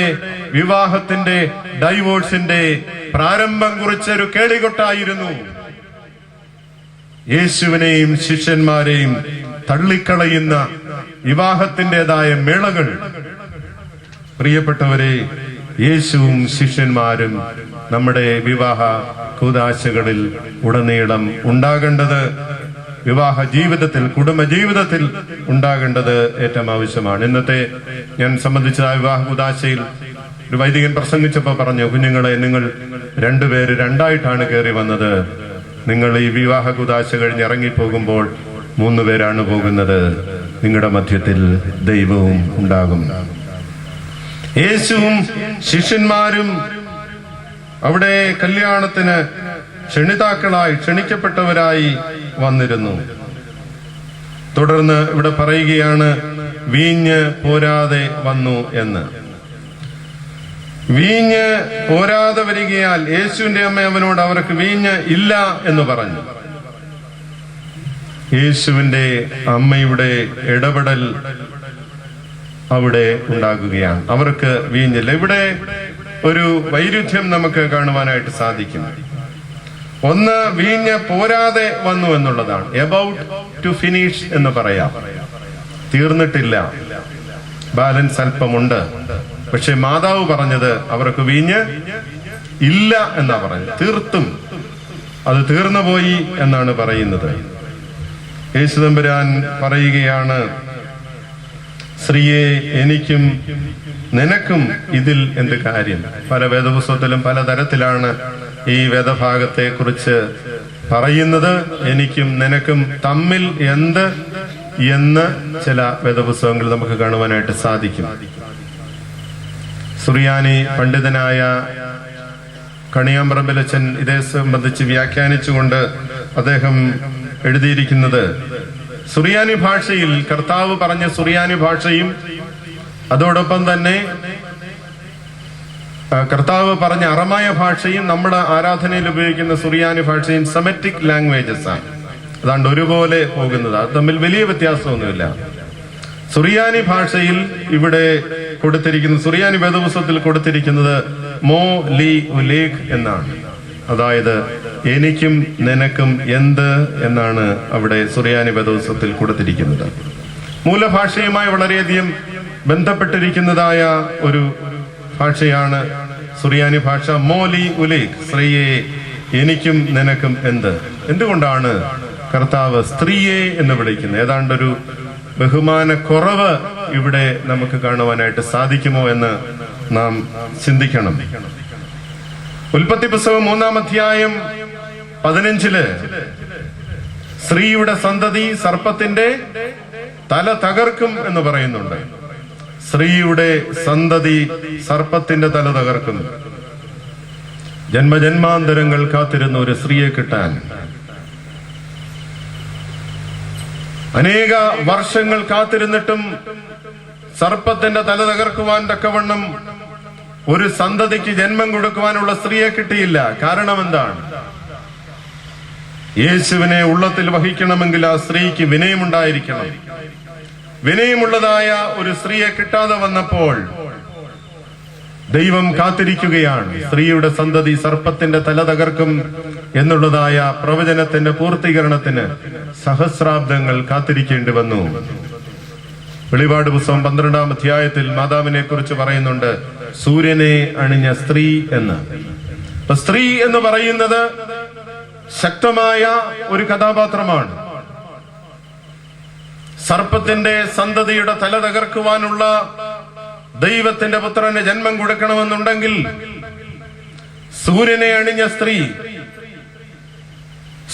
വിവാഹത്തിന്റെ, ഡൈവോഴ്സിന്റെ പ്രാരംഭം കുറിച്ചൊരു കേളികൊട്ടായിരുന്നു. യേശുവിനെയും ശിഷ്യന്മാരെയും തള്ളിക്കളയുന്ന വിവാഹത്തിൻ്റെതായ മേളകൾ. പ്രിയപ്പെട്ടവരെ, യേശുവും ശിഷ്യന്മാരും നമ്മുടെ വിവാഹ കൂദാശകളിൽ ഉടനീളം ഉണ്ടാകേണ്ടത്, വിവാഹ ജീവിതത്തിൽ, കുടുംബ ജീവിതത്തിൽ ഉണ്ടാകേണ്ടത് ഏറ്റവും ആവശ്യമാണ്. ഇന്നത്തെ ഞാൻ സംബന്ധിച്ച വിവാഹ കൂദാശയിൽ ഒരു വൈദികൻ പ്രസംഗിച്ചപ്പോൾ പറഞ്ഞു, കുഞ്ഞുങ്ങളെ, നിങ്ങൾ രണ്ടുപേര് രണ്ടായിട്ടാണ് കയറി വന്നത്. നിങ്ങൾ ഈ വിവാഹ കൂദാശ കഴിഞ്ഞ് ഇറങ്ങിപ്പോകുമ്പോൾ 3 പേരാണ് പോകുന്നത്. നിങ്ങളുടെ മധ്യത്തിൽ ദൈവവും ഉണ്ടാകും. യേശുവും ശിഷ്യന്മാരും അവിടെ കല്യാണത്തിന് ക്ഷണിക്കപ്പെട്ടവരായി വന്നിരുന്നു. തുടർന്ന് ഇവിടെ പറയുകയാണ്, വീഞ്ഞ് പോരാതെ വന്നു എന്ന്. വീഞ്ഞ് പോരാതെ വരികയാൽ യേശുവിന്റെ അമ്മ അവനോട് അവർക്ക് വീഞ്ഞ് ഇല്ല എന്ന് പറഞ്ഞു. യേശുവിന്റെ അമ്മയുടെ ഇടപെടൽ അവിടെ ഉണ്ടാകുകയാണ്. അവർക്ക് വീഞ്ഞില്ല. ഇവിടെ ഒരു വൈരുദ്ധ്യം നമുക്ക് കാണുവാനായിട്ട് സാധിക്കും. ഒന്ന്, വീഞ്ഞ് പോരാതെ വന്നു എന്നുള്ളതാണ്. എബൌട്ട് ടു ഫിനിഷ് എന്ന് പറയാം. തീർന്നിട്ടില്ല, ബാലൻസ് അല്പമുണ്ട്. പക്ഷെ മാതാവ് പറഞ്ഞത് അവർക്ക് വീഞ്ഞ് ഇല്ല എന്നാ പറഞ്ഞത്. തീർത്തും അത് തീർന്നുപോയി എന്നാണ് പറയുന്നത്. യേശുദമ്പുരാൻ പറയുകയാണ്, സ്ത്രീയെ, എനിക്കും നിനക്കും ഇതിൽ എന്ത് കാര്യം? പല വേദപുസ്തകത്തിലും പലതരത്തിലാണ് ഈ വേദഭാഗത്തെ കുറിച്ച് പറയുന്നത്. എനിക്കും നിനക്കും തമ്മിൽ എന്ത് എന്ന് ചില വേദപുസ്തകങ്ങൾ നമുക്ക് കാണുവാനായിട്ട് സാധിക്കും. സുറിയാനി പണ്ഡിതനായ കണിയാമ്പറമ്പിലച്ചൻ ഇതേ സംബന്ധിച്ച് വ്യാഖ്യാനിച്ചുകൊണ്ട് അദ്ദേഹം എഴുതിയിരിക്കുന്നത്, സുറിയാനി ഭാഷയിൽ കർത്താവ് പറഞ്ഞ സുറിയാനി ഭാഷയും അതോടൊപ്പം തന്നെ കർത്താവ് പറഞ്ഞ അറമായ ഭാഷയും നമ്മുടെ ആരാധനയിൽ ഉപയോഗിക്കുന്ന സുറിയാനി ഭാഷയും സെമറ്റിക് ലാംഗ്വേജസ് ആണ്. അതാണ്ട് ഒരുപോലെ പോകുന്നത്. അത് തമ്മിൽ വലിയ വ്യത്യാസമൊന്നുമില്ല. സുറിയാനി ഭാഷയിൽ ഇവിടെ കൊടുത്തിരിക്കുന്ന, സുറിയാനി വേദപുസ്തകത്തിൽ കൊടുത്തിരിക്കുന്നത് മോ ലി ഉലേഖ് എന്നാണ്. അതായത് എനിക്കും നിനക്കും എന്ത് എന്നാണ് അവിടെ സുറിയാനി വേദപുസ്തകത്തിൽ കൊടുത്തിരിക്കുന്നത്. മൂലഭാഷയുമായി വളരെയധികം ബന്ധപ്പെട്ടിരിക്കുന്നതായ ഒരു ഭാഷയാണ് സുറിയാനി ഭാഷ. മോലി ഉലേഖ്, സ്ത്രീയെ, എനിക്കും നിനക്കും എന്ത്. എന്തുകൊണ്ടാണ് കർത്താവ് സ്ത്രീയെ എന്ന് വിളിക്കുന്നത്? ഏതാണ്ടൊരു ബഹുമാനക്കുറവ് ഇവിടെ നമുക്ക് കാണുവാനായിട്ട് സാധിക്കുമോ എന്ന് നാം ചിന്തിക്കണം. ഉൽപ്പത്തി പുസ്തകം 3-ാം അധ്യായം 15 സ്ത്രീയുടെ സന്തതി സർപ്പത്തിന്റെ തല തകർക്കും എന്ന് പറയുന്നുണ്ട്. സ്ത്രീയുടെ സന്തതി സർപ്പത്തിന്റെ തല തകർക്കും. ജന്മജന്മാന്തരങ്ങൾ കാത്തിരുന്ന ഒരു സ്ത്രീയെ കിട്ടാൻ അനേക വർഷങ്ങൾ കാത്തിരുന്നിട്ടും സർപ്പത്തിന്റെ തല തകർക്കുവാൻ തക്കവണ്ണം ഒരു സന്തതിക്ക് ജന്മം കൊടുക്കുവാനുള്ള സ്ത്രീയെ കിട്ടിയില്ല. കാരണം എന്താണ്? യേശുവിനെ ഉള്ളത്തിൽ വഹിക്കണമെങ്കിൽ ആ സ്ത്രീക്ക് വിനയമുണ്ടായിരിക്കണം. വിനയമുള്ളതായ ഒരു സ്ത്രീയെ കിട്ടാതെ വന്നപ്പോൾ ദൈവം കാത്തിരിക്കുകയാണ്. സ്ത്രീയുടെ സന്തതി സർപ്പത്തിന്റെ തല തകർക്കും എന്നുള്ളതായ പ്രവചനത്തിന്റെ പൂർത്തീകരണത്തിന് സഹസ്രാബ്ദങ്ങൾ കാത്തിരിക്കേണ്ടി വന്നു. വെളിപാട് പുസ്തകം 12-ാം അധ്യായത്തിൽ മാതാവിനെ കുറിച്ച് പറയുന്നുണ്ട്, സൂര്യനെ അണിഞ്ഞ സ്ത്രീ എന്ന്. സ്ത്രീ എന്ന് പറയുന്നത് ശക്തമായ ഒരു കഥാപാത്രമാണ്. സർപ്പത്തിന്റെ സന്തതിയുടെ തല തകർക്കുവാനുള്ള ദൈവത്തിന്റെ പുത്രന് ജന്മം കൊടുക്കണമെന്നുണ്ടെങ്കിൽ സൂര്യനെ അണിഞ്ഞ സ്ത്രീ.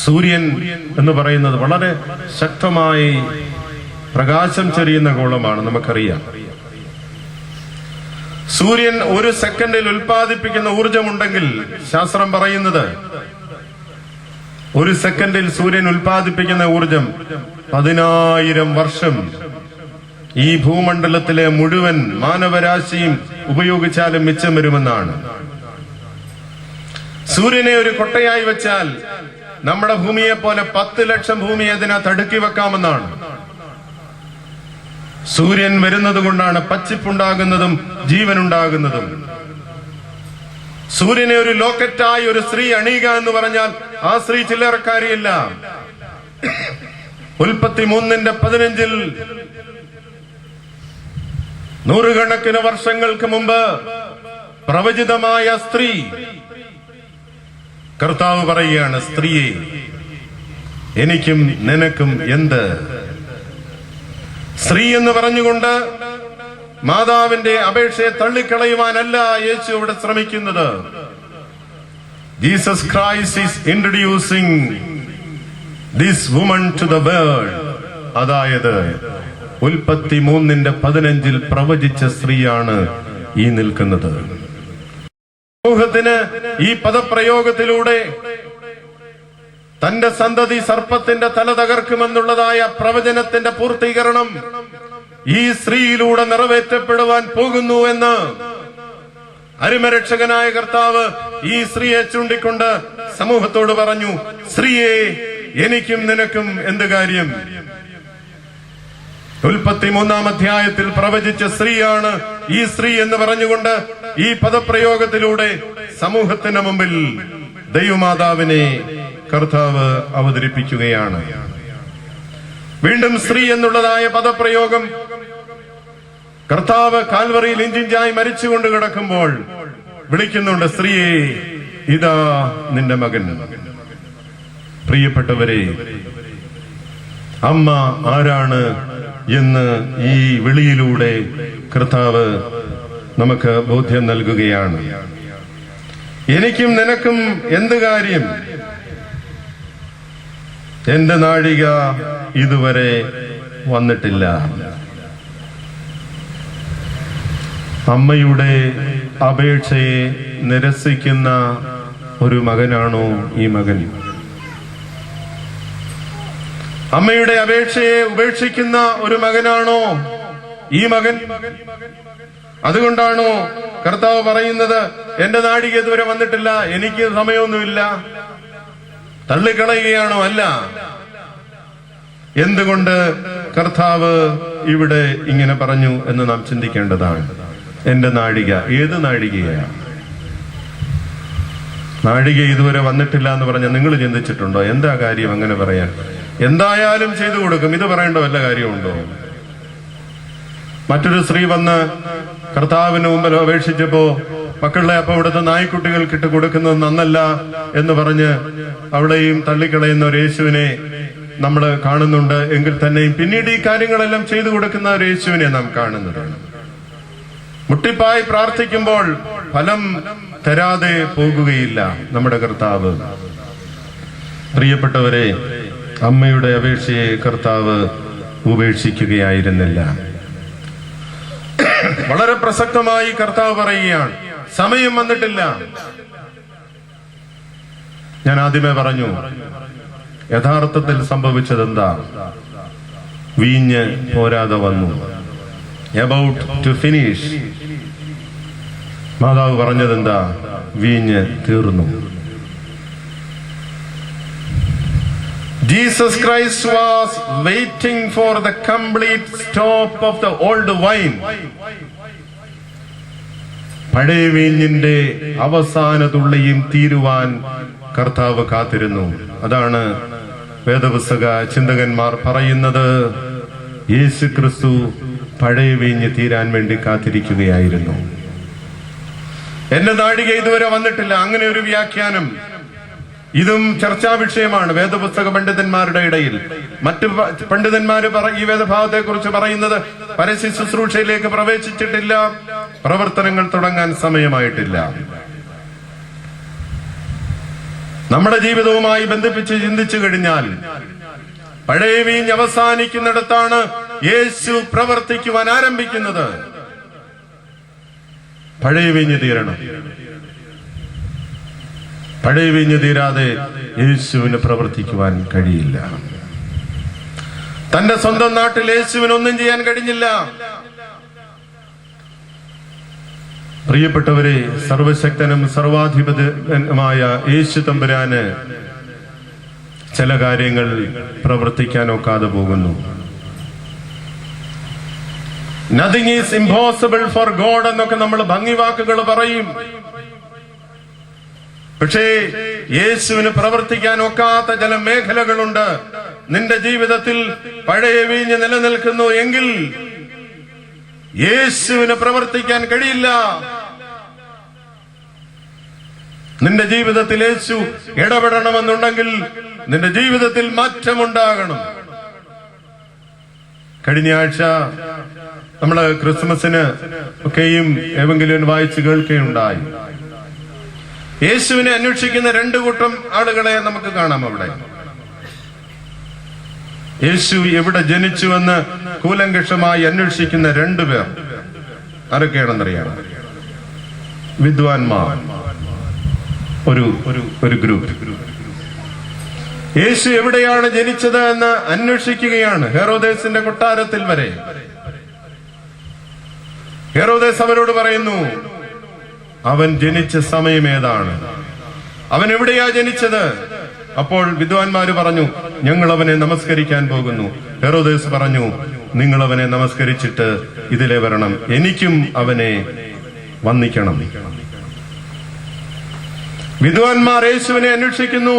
സൂര്യൻ എന്ന് പറയുന്നത് വളരെ ശക്തമായി പ്രകാശം ചൊരിയുന്ന ഗോളമാണ്, നമുക്കറിയാം. സൂര്യൻ ഒരു സെക്കൻഡിൽ ഉൽപ്പാദിപ്പിക്കുന്ന ഊർജമുണ്ടെങ്കിൽ ശാസ്ത്രം പറയുന്നത് 1 സെക്കൻഡിൽ സൂര്യൻ ഉൽപ്പാദിപ്പിക്കുന്ന ഊർജം 10,000 വർഷം ഈ ഭൂമണ്ഡലത്തിലെ മുഴുവൻ മാനവരാശിയും ഉപയോഗിച്ചാലും മിച്ചം വരുമെന്നാണ്. സൂര്യനെ ഒരു കൊട്ടയായി വെച്ചാൽ നമ്മുടെ ഭൂമിയെ പോലെ 10 ലക്ഷം ഭൂമി അതിനകത്ത് അടുക്കി വെക്കാമെന്നാണ്. സൂര്യൻ വരുന്നത് കൊണ്ടാണ് പച്ചിപ്പുണ്ടാകുന്നതും ജീവനുണ്ടാകുന്നതും. സൂര്യനെ ഒരു ലോക്കറ്റായി ഒരു സ്ത്രീ അണിയുക എന്ന് പറഞ്ഞാൽ ആ സ്ത്രീ ചില്ലറക്കാരിയല്ല. ഉൽപ്പത്തി 3:15 നൂറുകണക്കിന് വർഷങ്ങൾക്ക് മുമ്പ് പ്രവചിതമായ സ്ത്രീ, കർത്താവ് പറയുകയാണ്, സ്ത്രീയെ എനിക്കും നിനക്കും എന്ത്? സ്ത്രീ എന്ന് പറഞ്ഞുകൊണ്ട് മാതാവിന്റെ അപേക്ഷയെ തള്ളിക്കളയുവാനല്ല യേശു ഇവിടെ ശ്രമിക്കുന്നത്. Jesus Christ is introducing this woman to the world. അതായത് ഉൽപ്പത്തി 3:15 പ്രവചിച്ച സ്ത്രീയാണ് ഈ നിൽക്കുന്നത്. സമൂഹത്തിന് ഈ പദപ്രയോഗത്തിലൂടെ തന്റെ സന്തതി സർപ്പത്തിന്റെ തല തകർക്കുമെന്നുള്ളതായ പ്രവചനത്തിന്റെ പൂർത്തീകരണം ഈ സ്ത്രീയിലൂടെ നിറവേറ്റപ്പെടുവാൻ പോകുന്നു എന്ന് അരുമരക്ഷകനായ കർത്താവ് ഈ സ്ത്രീയെ ചൂണ്ടിക്കൊണ്ട് സമൂഹത്തോട് പറഞ്ഞു, സ്ത്രീയെ എനിക്കും നിനക്കും എന്ത് കാര്യം? ഉൽപ്പത്തി 3-ാം പ്രവചിച്ച സ്ത്രീയാണ് ഈ സ്ത്രീ എന്ന് പറഞ്ഞുകൊണ്ട് ഈ പദപ്രയോഗത്തിലൂടെ സമൂഹത്തിന് മുമ്പിൽ ദൈവമാതാവിനെ കർത്താവ് അവതരിപ്പിക്കുകയാണ്. വീണ്ടും സ്ത്രീ എന്നുള്ളതായ പദപ്രയോഗം കർത്താവ് കാൽവറിയിൽ ഇഞ്ചിഞ്ചായി മരിച്ചുകൊണ്ട് കിടക്കുമ്പോൾ വിളിക്കുന്നുണ്ട്, സ്ത്രീയെ ഇതാ നിന്റെ മകൻ. പ്രിയപ്പെട്ടവരെ, അമ്മ ആരാണ് എന്ന് ഈ വിളിയിലൂടെ കർത്താവ് നമുക്ക് ബോധ്യം നൽകുകയാണ്. എനിക്കും നിനക്കും എന്ത് കാര്യം? എന്റെ നാഴിക ഇതുവരെ വന്നിട്ടില്ല. അമ്മയുടെ അപേക്ഷയെ നിരസിക്കുന്ന ഒരു മകനാണോ ഈ മകൻ? അമ്മയുടെ അപേക്ഷയെ ഉപേക്ഷിക്കുന്ന ഒരു മകനാണോ ഈ മകൻ? അതുകൊണ്ടാണോ കർത്താവ് പറയുന്നത്, എന്റെ നാഴിക ഇതുവരെ വന്നിട്ടില്ല, എനിക്ക് സമയമൊന്നുമില്ല? തള്ളിക്കളയുകയാണോ? അല്ല. എന്തുകൊണ്ട് കർത്താവ് ഇവിടെ ഇങ്ങനെ പറഞ്ഞു എന്ന് നാം ചിന്തിക്കേണ്ടതാണ്. എന്റെ നാഴിക, ഏത് നാഴികയാണ്? നാഴിക ഇതുവരെ വന്നിട്ടില്ല എന്ന് പറഞ്ഞ നിങ്ങൾ ചിന്തിച്ചിട്ടുണ്ടോ? എന്താ കാര്യം അങ്ങനെ പറയാൻ? എന്തായാലും ചെയ്തു കൊടുക്കും, ഇത് പറയേണ്ട വല്ല കാര്യമുണ്ടോ? മറ്റൊരു സ്ത്രീ വന്ന് കർത്താവിന് മുമ്പിൽ അപേക്ഷിച്ചപ്പോ മക്കളെ അപ്പൊ ഇവിടുത്തെ നായ്ക്കുട്ടികൾക്ക് ഇട്ട് കൊടുക്കുന്നത് നന്നല്ല എന്ന് പറഞ്ഞ് അവിടെയും തള്ളിക്കളയുന്ന ഒരു യേശുവിനെ നമ്മൾ കാണുന്നുണ്ട്. എങ്കിൽ തന്നെയും പിന്നീട് ഈ കാര്യങ്ങളെല്ലാം ചെയ്തു കൊടുക്കുന്ന ഒരു യേശുവിനെ നാം കാണുന്നത്. മുട്ടിപ്പായി പ്രാർത്ഥിക്കുമ്പോൾ ഫലം തരാതെ പോകുകയില്ല നമ്മുടെ കർത്താവ്. പ്രിയപ്പെട്ടവരെ, അമ്മയുടെ അപേക്ഷയെ കർത്താവ് ഉപേക്ഷിക്കുകയായിരുന്നില്ല. വളരെ പ്രസക്തമായി കർത്താവ് പറയുകയാണ്, സമയം വന്നിട്ടില്ല. ഞാൻ ആദ്യമേ പറഞ്ഞു, യഥാർത്ഥത്തിൽ സംഭവിച്ചത് എന്താ? വീഞ്ഞ് പോരാതെ വന്നു. About to finish. മാതാവ് പറഞ്ഞതെന്താ? വീഞ്ഞ് തീർന്നു. Jesus Christ was waiting for the complete stop of the old wine. പഴയ വീഞ്ഞിന്റെ അവസാന തുള്ളിയും തീരുവാൻ കർത്താവ് കാത്തിരുന്നു. അതാണ് വേദപുസ്തക ചിന്തകന്മാർ പറയുന്നത്, യേശു ക്രിസ്തു പഴയ വീഞ്ഞ് തീരാൻ വേണ്ടി കാത്തിരിക്കുകയായിരുന്നു. എന്റെ നാഴിക ഇതുവരെ വന്നിട്ടില്ല, അങ്ങനെ ഒരു വ്യാഖ്യാനം ഇതും ചർച്ചാ വിഷയമാണ് വേദപുസ്തക പണ്ഡിതന്മാരുടെ ഇടയിൽ. മറ്റു പണ്ഡിതന്മാര് ഈ വേദഭാവത്തെ കുറിച്ച് പറയുന്നത്, പരസ്യ ശുശ്രൂഷയിലേക്ക് പ്രവേശിച്ചിട്ടില്ല, പ്രവർത്തനങ്ങൾ തുടങ്ങാൻ സമയമായിട്ടില്ല. നമ്മുടെ ജീവിതവുമായി ബന്ധിപ്പിച്ച് ചിന്തിച്ചു കഴിഞ്ഞാൽ പഴയ വീഞ്ഞ് അവസാനിക്കുന്നിടത്താണ് യേശു പ്രവർത്തിക്കുവാൻ ആരംഭിക്കുന്നത്. പഴയ വീഞ്ഞ് തീരണം. പഴയ വീഞ്ഞ് തീരാതെ യേശുവിന് പ്രവർത്തിക്കുവാൻ കഴിയില്ല. തന്റെ സ്വന്തം നാട്ടിൽ യേശുവിന് ഒന്നും ചെയ്യാൻ കഴിഞ്ഞില്ല. പ്രിയപ്പെട്ടവരെ, സർവശക്തനും സർവാധിപതിയുമായ യേശു തമ്പുരാന് ചില കാര്യങ്ങൾ പ്രവർത്തിക്കാൻ ഒക്കാതെ പോകുന്നു. Nothing is impossible for God എന്നൊക്കെ നമ്മൾ ഭംഗിവാക്കുകൾ പറയും. പക്ഷേ യേശുവിന് പ്രവർത്തിക്കാൻ ഒക്കാത്ത ചില മേഖലകളുണ്ട്. നിന്റെ ജീവിതത്തിൽ പഴയ വീഞ്ഞ് നിലനിൽക്കുന്നു എങ്കിൽ യേശുവിന് പ്രവർത്തിക്കാൻ കഴിയില്ല. നിന്റെ ജീവിതത്തിൽ യേശു ഇടപെടണമെന്നുണ്ടെങ്കിൽ നിന്റെ ജീവിതത്തിൽ മാറ്റമുണ്ടാകണം. കഴിഞ്ഞ ആഴ്ച നമ്മള് ക്രിസ്മസിന് ഒക്കെയും ഏവെങ്കിലും വായിച്ചു കേൾക്കുകയുണ്ടായി. യേശുവിനെ അന്വേഷിക്കുന്ന 2 കൂട്ടം ആളുകളെ നമുക്ക് കാണാം അവിടെ. യേശു എവിടെ ജനിച്ചുവെന്ന് കൂലങ്കഷമായി അന്വേഷിക്കുന്ന 2 പേർ ആരൊക്കെയാണെന്നറിയാം? വിദ്വാൻമാർ ഒരു ഗ്രൂപ്പ്. യേശു എവിടെയാണ് ജനിച്ചത് എന്ന് അന്വേഷിക്കുകയാണ്. ഹെറോദേസിന്റെ കൊട്ടാരത്തിൽ വരെ. ഹെറോദേസ് അവരോട് പറയുന്നു, അവൻ ജനിച്ച സമയം ഏതാണ്, അവൻ എവിടെയാ ജനിച്ചത്? അപ്പോൾ വിദ്വാൻമാര് പറഞ്ഞു, ഞങ്ങൾ അവനെ നമസ്കരിക്കാൻ പോകുന്നു. ഹെറോദേസ് പറഞ്ഞു, നിങ്ങൾ അവനെ നമസ്കരിച്ചിട്ട് ഇതിലെ വരണം, എനിക്കും അവനെ വന്ദിക്കണം. വിദ്വാൻമാർ യേശുവിനെ അന്വേഷിക്കുന്നു,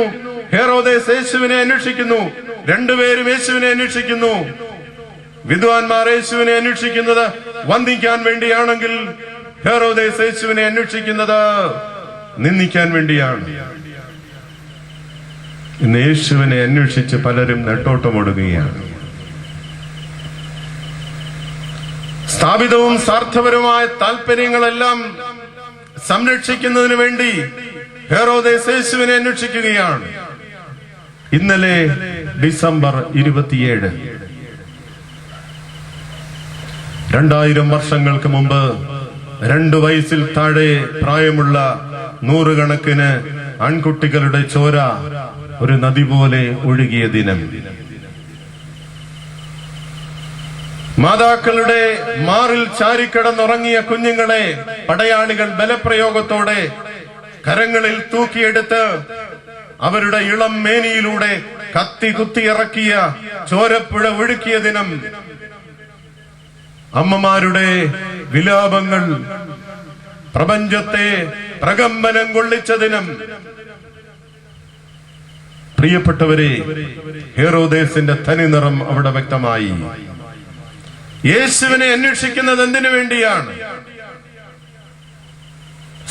ഹെറോദേസ് യേശുവിനെ അന്വേഷിക്കുന്നു. 2 പേരും യേശുവിനെ അന്വേഷിക്കുന്നു. വിദ്വാൻമാർ യേശുവിനെ അന്വേഷിക്കുന്നത് വന്ദിക്കാൻ വേണ്ടിയാണെങ്കിൽ ഹെറോദേസ് യേശുവിനെ അന്വേഷിക്കുന്നത് നിന്ദിക്കാൻ വേണ്ടിയാണ്. ഇന്ന് യേശുവിനെ അന്വേഷിച്ച് പലരും നെട്ടോട്ടമോടുകയാണ്. സ്ഥാപിതവും സ്വാർത്ഥപരവുമായ താല്പര്യങ്ങളെല്ലാം സംരക്ഷിക്കുന്നതിന് വേണ്ടി ഹെറോദേസ് യേശുവിനെ അന്വേഷിക്കുകയാണ്. ഇന്നലെ ഡിസംബർ 27, 2000 വർഷങ്ങൾക്ക് മുമ്പ് 2 വയസ്സിൽ താഴെ പ്രായമുള്ള 100 കണക്കിന് ആൺകുട്ടികളുടെ ചോര ഒരു നദി പോലെ ഒഴുകിയ ദിനം. മാതാക്കളുടെ മാറിൽ ചാരിക്കിടന്നുറങ്ങിയ കുഞ്ഞുങ്ങളെ പടയാളികൾ ബലപ്രയോഗത്തോടെ കരങ്ങളിൽ തൂക്കിയെടുത്ത് അവരുടെ ഇളം മേനിയിലൂടെ കത്തി കുത്തിയിറക്കിയ ചോരപ്പുഴ ഒഴുക്കിയ ദിനം. അമ്മമാരുടെ വിലാപങ്ങൾ പ്രപഞ്ചത്തെ പ്രകമ്പനം കൊള്ളിച്ച ദിനം. പ്രിയപ്പെട്ടവരെ, ഹെറോദേസിന്റെ തനിനിറം അവിടെ വ്യക്തമായി. യേശുവിനെ അന്വേഷിക്കുന്നത് എന്തിനു വേണ്ടിയാണ്?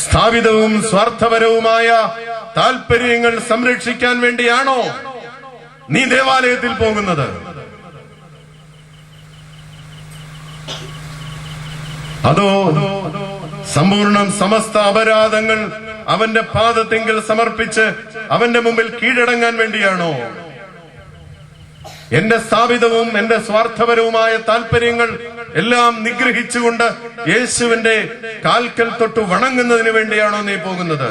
സ്ഥാപിതവും സ്വാർത്ഥപരവുമായ താല്പര്യങ്ങൾ സംരക്ഷിക്കാൻ വേണ്ടിയാണോ നീ ദേവാലയത്തിൽ പോകുന്നത്? അതോ സമ്പൂർണ്ണം സമസ്ത അപരാധങ്ങൾ അവന്റെ പാദത്തിങ്കൽ സമർപ്പിച്ച് അവന്റെ മുമ്പിൽ കീഴടങ്ങാൻ വേണ്ടിയാണോ? എന്റെ സ്ഥാപിതവും എന്റെ സ്വാർത്ഥപരവുമായ താല്പര്യങ്ങൾ എല്ലാം നിഗ്രഹിച്ചുകൊണ്ട് യേശുവിന്റെ കാൽക്കൽ തൊട്ട് വണങ്ങുന്നതിന് വേണ്ടിയാണോ നീ പോകുന്നത്?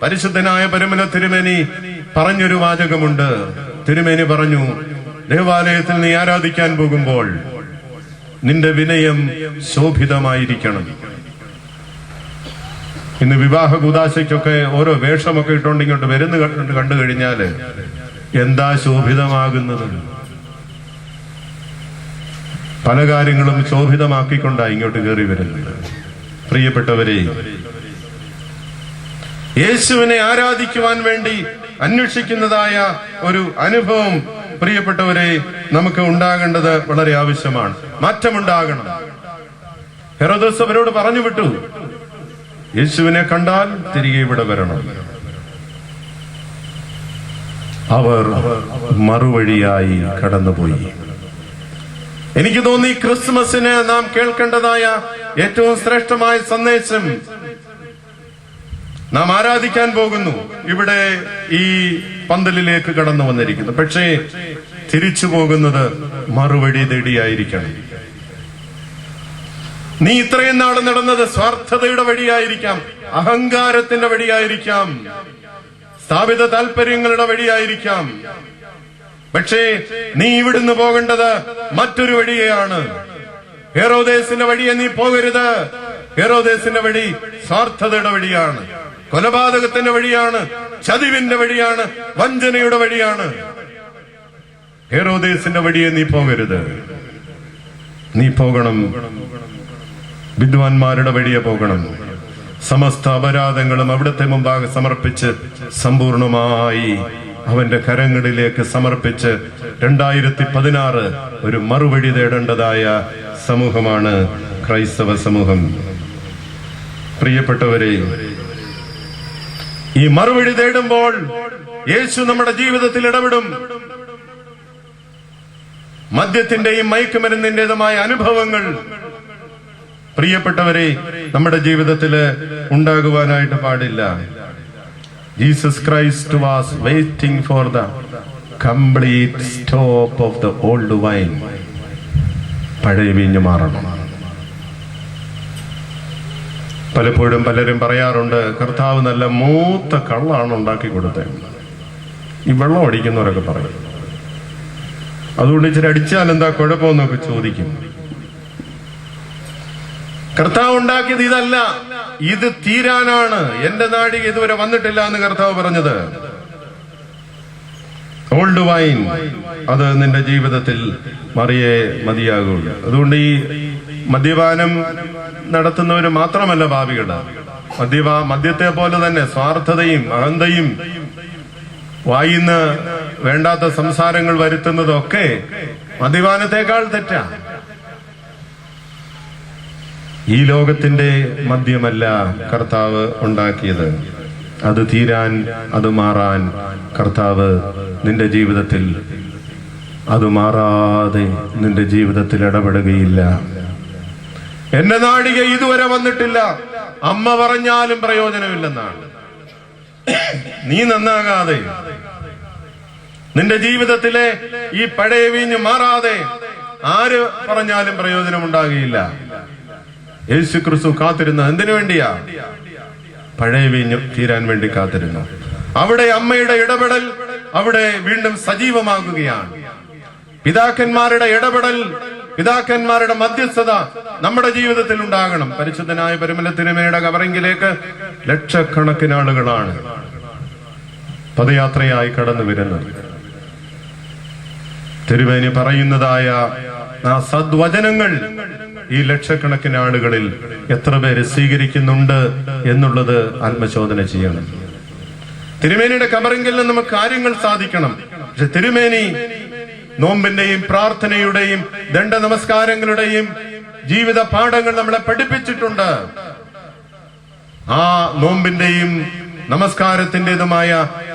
പരിശുദ്ധനായ പരമന തിരുമേനി പറഞ്ഞൊരു വാചകമുണ്ട്. തിരുമേനി പറഞ്ഞു, ദേവാലയത്തിൽ നീ ആരാധിക്കാൻ പോകുമ്പോൾ നിന്റെ വിനയം ശോഭിതമായിരിക്കണം. ഇന്ന് വിവാഹ കൂദാശയ്ക്കൊക്കെ ഓരോ വേഷമൊക്കെ ഇട്ടുകൊണ്ട് ഇങ്ങോട്ട് വരുന്ന കണ്ടു കഴിഞ്ഞാല് എന്താ ശോഭിതമാകുന്നത്? പല കാര്യങ്ങളും ശോഭിതമാക്കിക്കൊണ്ടാണ് ഇങ്ങോട്ട് കയറി വരുന്നത്. പ്രിയപ്പെട്ടവരെ, യേശുവിനെ ആരാധിക്കുവാൻ വേണ്ടി അന്വേഷിക്കുന്നതായ ഒരു അനുഭവം പ്രിയപ്പെട്ടവരെ നമുക്ക് ഉണ്ടാകേണ്ടത് വളരെ ആവശ്യമാണ്. മാറ്റമുണ്ടാകണം. ഹെറോദോസ് അവരോട് പറഞ്ഞു വിട്ടു, യേശുവിനെ കണ്ടാൽ തിരികെ ഇവിടെ വരണം. അവർ മറുവഴിയായി കടന്നുപോയി. എനിക്ക് തോന്നി ക്രിസ്മസിന് നാം കേൾക്കേണ്ടതായ ഏറ്റവും ശ്രേഷ്ഠമായ സന്ദേശം, നാം ആരാധിക്കാൻ പോകുന്നു, ഇവിടെ ഈ പന്തലിലേക്ക് കടന്നു വന്നിരിക്കുന്നു. പക്ഷേ തിരിച്ചു പോകുന്നത് മറുവഴി തേടിയായിരിക്കണം. നീ ഇത്രയും നാൾ നടന്നത് സ്വാർത്ഥതയുടെ വഴിയായിരിക്കാം, അഹങ്കാരത്തിന്റെ വഴിയായിരിക്കാം, സ്ഥാപിത താല്പര്യങ്ങളുടെ വഴിയായിരിക്കാം. പക്ഷേ നീ ഇവിടുന്ന് പോകേണ്ടത് മറ്റൊരു വഴിയാണ്. ഹെറോദേസിന്റെ വഴിയെ നീ പോകരുത്. ഹെറോദേസിന്റെ വഴി സ്വാർത്ഥതയുടെ വഴിയാണ്, കൊലപാതകത്തിന്റെ വഴിയാണ്, ചതിവിന്റെ വഴിയാണ്, വഞ്ചനയുടെ വഴിയാണ്. ഹെറോദേസിന്റെ വഴിയെ നീ പോകരുത്. നീ പോകണം വിദ്വാൻമാരുടെ വഴിയെ പോകണം. സമസ്ത അപരാധങ്ങളും അവിടുത്തെ മുമ്പാകെ സമർപ്പിച്ച് സമ്പൂർണമായി അവന്റെ കരങ്ങളിലേക്ക് സമർപ്പിച്ച് 2016 ഒരു മറുപടി തേടേണ്ടതായ സമൂഹമാണ് ക്രൈസ്തവ സമൂഹം. പ്രിയപ്പെട്ടവരെ, ഈ മറുപടി തേടുമ്പോൾ യേശു നമ്മുടെ ജീവിതത്തിൽ ഇടപെടും. മദ്യത്തിന്റെയും മയക്കുമരുന്നിന്റേതുമായ അനുഭവങ്ങൾ പ്രിയപ്പെട്ടവരെ നമ്മുടെ ജീവിതത്തിൽ ഉണ്ടാകുവാനായിട്ട് പാടില്ല. Jesus Christ was waiting for the complete stop of the old wine. പഴയ വീഞ്ഞ് മാറണം. പലപ്പോഴും പലരും പറയാറുണ്ട്, കർത്താവ് നല്ല മൂത്ത കള്ളാണ് ഉണ്ടാക്കി കൊടുത്തത്. ഈ വെള്ളം അടിക്കുന്നവരൊക്കെ പറയും. അതുകൊണ്ട് ഇച്ചിരി അടിച്ചാൽ എന്താ കുഴപ്പമെന്നൊക്കെ ചോദിക്കും. കർത്താവ് ഉണ്ടാക്കിയത് ഇതല്ല, ഇത് തീരാനാണ്. എന്റെ നാഴിക ഇതുവരെ വന്നിട്ടില്ല എന്ന് കർത്താവ് പറഞ്ഞത്. ഓൾഡ് വൈൻ അത് നിന്റെ ജീവിതത്തിൽ മറിയേ മതിയാകുള്ളൂ. അതുകൊണ്ട് ഈ മദ്യപാനം നടത്തുന്നവര് മാത്രമല്ല പാപികള്. മദ്യത്തെ പോലെ തന്നെ സ്വാർത്ഥതയും അഹന്തയും വായിന്ന് വേണ്ടാത്ത സംസാരങ്ങൾ വരുത്തുന്നതൊക്കെ മദ്യപാനത്തെക്കാൾ തെറ്റാ. ഈ ലോകത്തിന്റെ മദ്യമല്ല കർത്താവ് ഉണ്ടാക്കിയത്. അത് തീരാൻ, അത് മാറാൻ കർത്താവ് നിന്റെ ജീവിതത്തിൽ, അത് മാറാതെ നിന്റെ ജീവിതത്തിൽ ഇടപെടുകയില്ല. എന്റെ നാഴിക ഇതുവരെ വന്നിട്ടില്ല, അമ്മ പറഞ്ഞാലും പ്രയോജനമില്ലെന്നാണ്. നീ നന്നാകാതെ, നിന്റെ ജീവിതത്തിലെ ഈ പഴയ വീഞ്ഞ് മാറാതെ ആര് പറഞ്ഞാലും പ്രയോജനമുണ്ടാകുകയില്ല. യേശു ക്രിസ്തു കാത്തിരുന്ന എന്തിനു വേണ്ടിയാ? പഴയ വീഞ്ഞ് തീരാൻ വേണ്ടി കാത്തിരുന്നു. അവിടെ അമ്മയുടെ ഇടപെടൽ അവിടെ വീണ്ടും സജീവമാകുകയാണ്. പിതാക്കന്മാരുടെ ഇടപെടൽ, പിതാക്കന്മാരുടെ മധ്യസ്ഥത നമ്മുടെ ജീവിതത്തിൽ ഉണ്ടാകണം. പരിശുദ്ധനായ പരിമല തിരുമേനിയുടെ കബറിങ്കിലേക്ക് ലക്ഷക്കണക്കിന് ആളുകളാണ് പദയാത്രയായി കടന്നു വരുന്നത്. തിരുമേനി പറയുന്നതായ ആ സദ്വചനങ്ങൾ ഈ ലക്ഷക്കണക്കിന് ആളുകളിൽ എത്ര പേര് സ്വീകരിക്കുന്നുണ്ട് എന്നുള്ളത് ആത്മശോധന ചെയ്യണം. തിരുമേനിയുടെ കബറിങ്കിൽ നിന്ന് നമുക്ക് കാര്യങ്ങൾ സാധിക്കണം. പക്ഷെ തിരുമേനി നോമ്പിന്റെയും പ്രാർത്ഥനയുടെയും ദണ്ഡ നമസ്കാരങ്ങളുടെയും ജീവിത പാഠങ്ങൾ നമ്മളെ പഠിപ്പിച്ചിട്ടുണ്ട്. ആ നോമ്പിന്റെയും നമസ്കാരത്തിന്റേതുമായ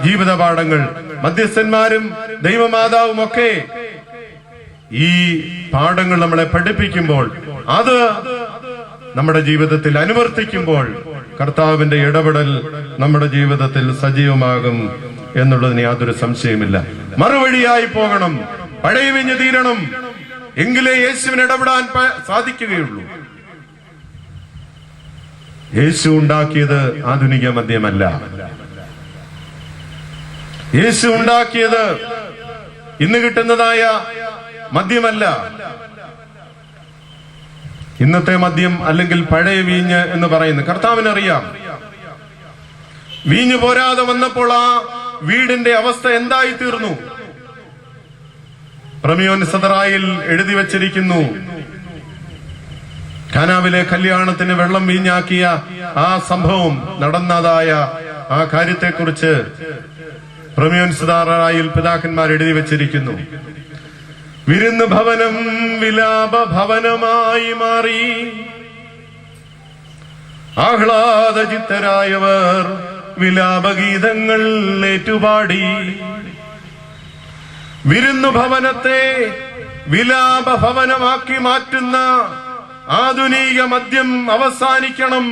ജീവിത പാഠങ്ങൾ മധ്യസ്ഥന്മാരും ദൈവമാതാവും ഒക്കെ ഈ പാഠങ്ങൾ നമ്മളെ പഠിപ്പിക്കുമ്പോൾ, അത് നമ്മുടെ ജീവിതത്തിൽ അനുവർത്തിക്കുമ്പോൾ കർത്താവിന്റെ ഇടപെടൽ നമ്മുടെ ജീവിതത്തിൽ സജീവമാകും എന്നുള്ളതിന് യാതൊരു സംശയമില്ല. മറുവഴിയായി പോകണം, പഴയ വീഞ്ഞ് തീരണം, എങ്കിലേ യേശുവിന് ഇടപെടാൻ സാധിക്കുകയുള്ളൂ. യേശു ഉണ്ടാക്കിയത് ആധുനിക മദ്യമല്ല. യേശു ഉണ്ടാക്കിയത് ഇന്ന് കിട്ടുന്നതായ മദ്യമല്ല. ഇന്നത്തെ മദ്യം അല്ലെങ്കിൽ പഴയ വീഞ്ഞ് എന്ന് പറയുന്നത് കർത്താവിനറിയാം. വീഞ്ഞ് പോരാതെ വന്നപ്പോൾ ആ വീടിന്റെ അവസ്ഥ എന്തായി തീർന്നു? പ്രമിയോൻ സദറായിൽ എഴുതി വച്ചിരിക്കുന്നു, കാനാവിലെ കല്യാണത്തിന് വെള്ളം വീഞ്ഞാക്കിയ ആ സംഭവം നടന്നതായ ആ കാര്യത്തെക്കുറിച്ച് പ്രമിയോൻ സദറായിൽ പിതാക്കന്മാർ എഴുതി വച്ചിരിക്കുന്നു. വിരുന്ന് ഭവനം വിലാപ ഭവനമായി മാറി, ആഹ്ലാദചിത്തരായവർ വിലാപഗീതങ്ങൾ ഏറ്റുപാടി. വിരുന്നു ഭവനത്തെ വിലാപ ഭവനമാക്കി മാറ്റുന്ന ആധുനിക മദ്യം അവസാനിക്കണം.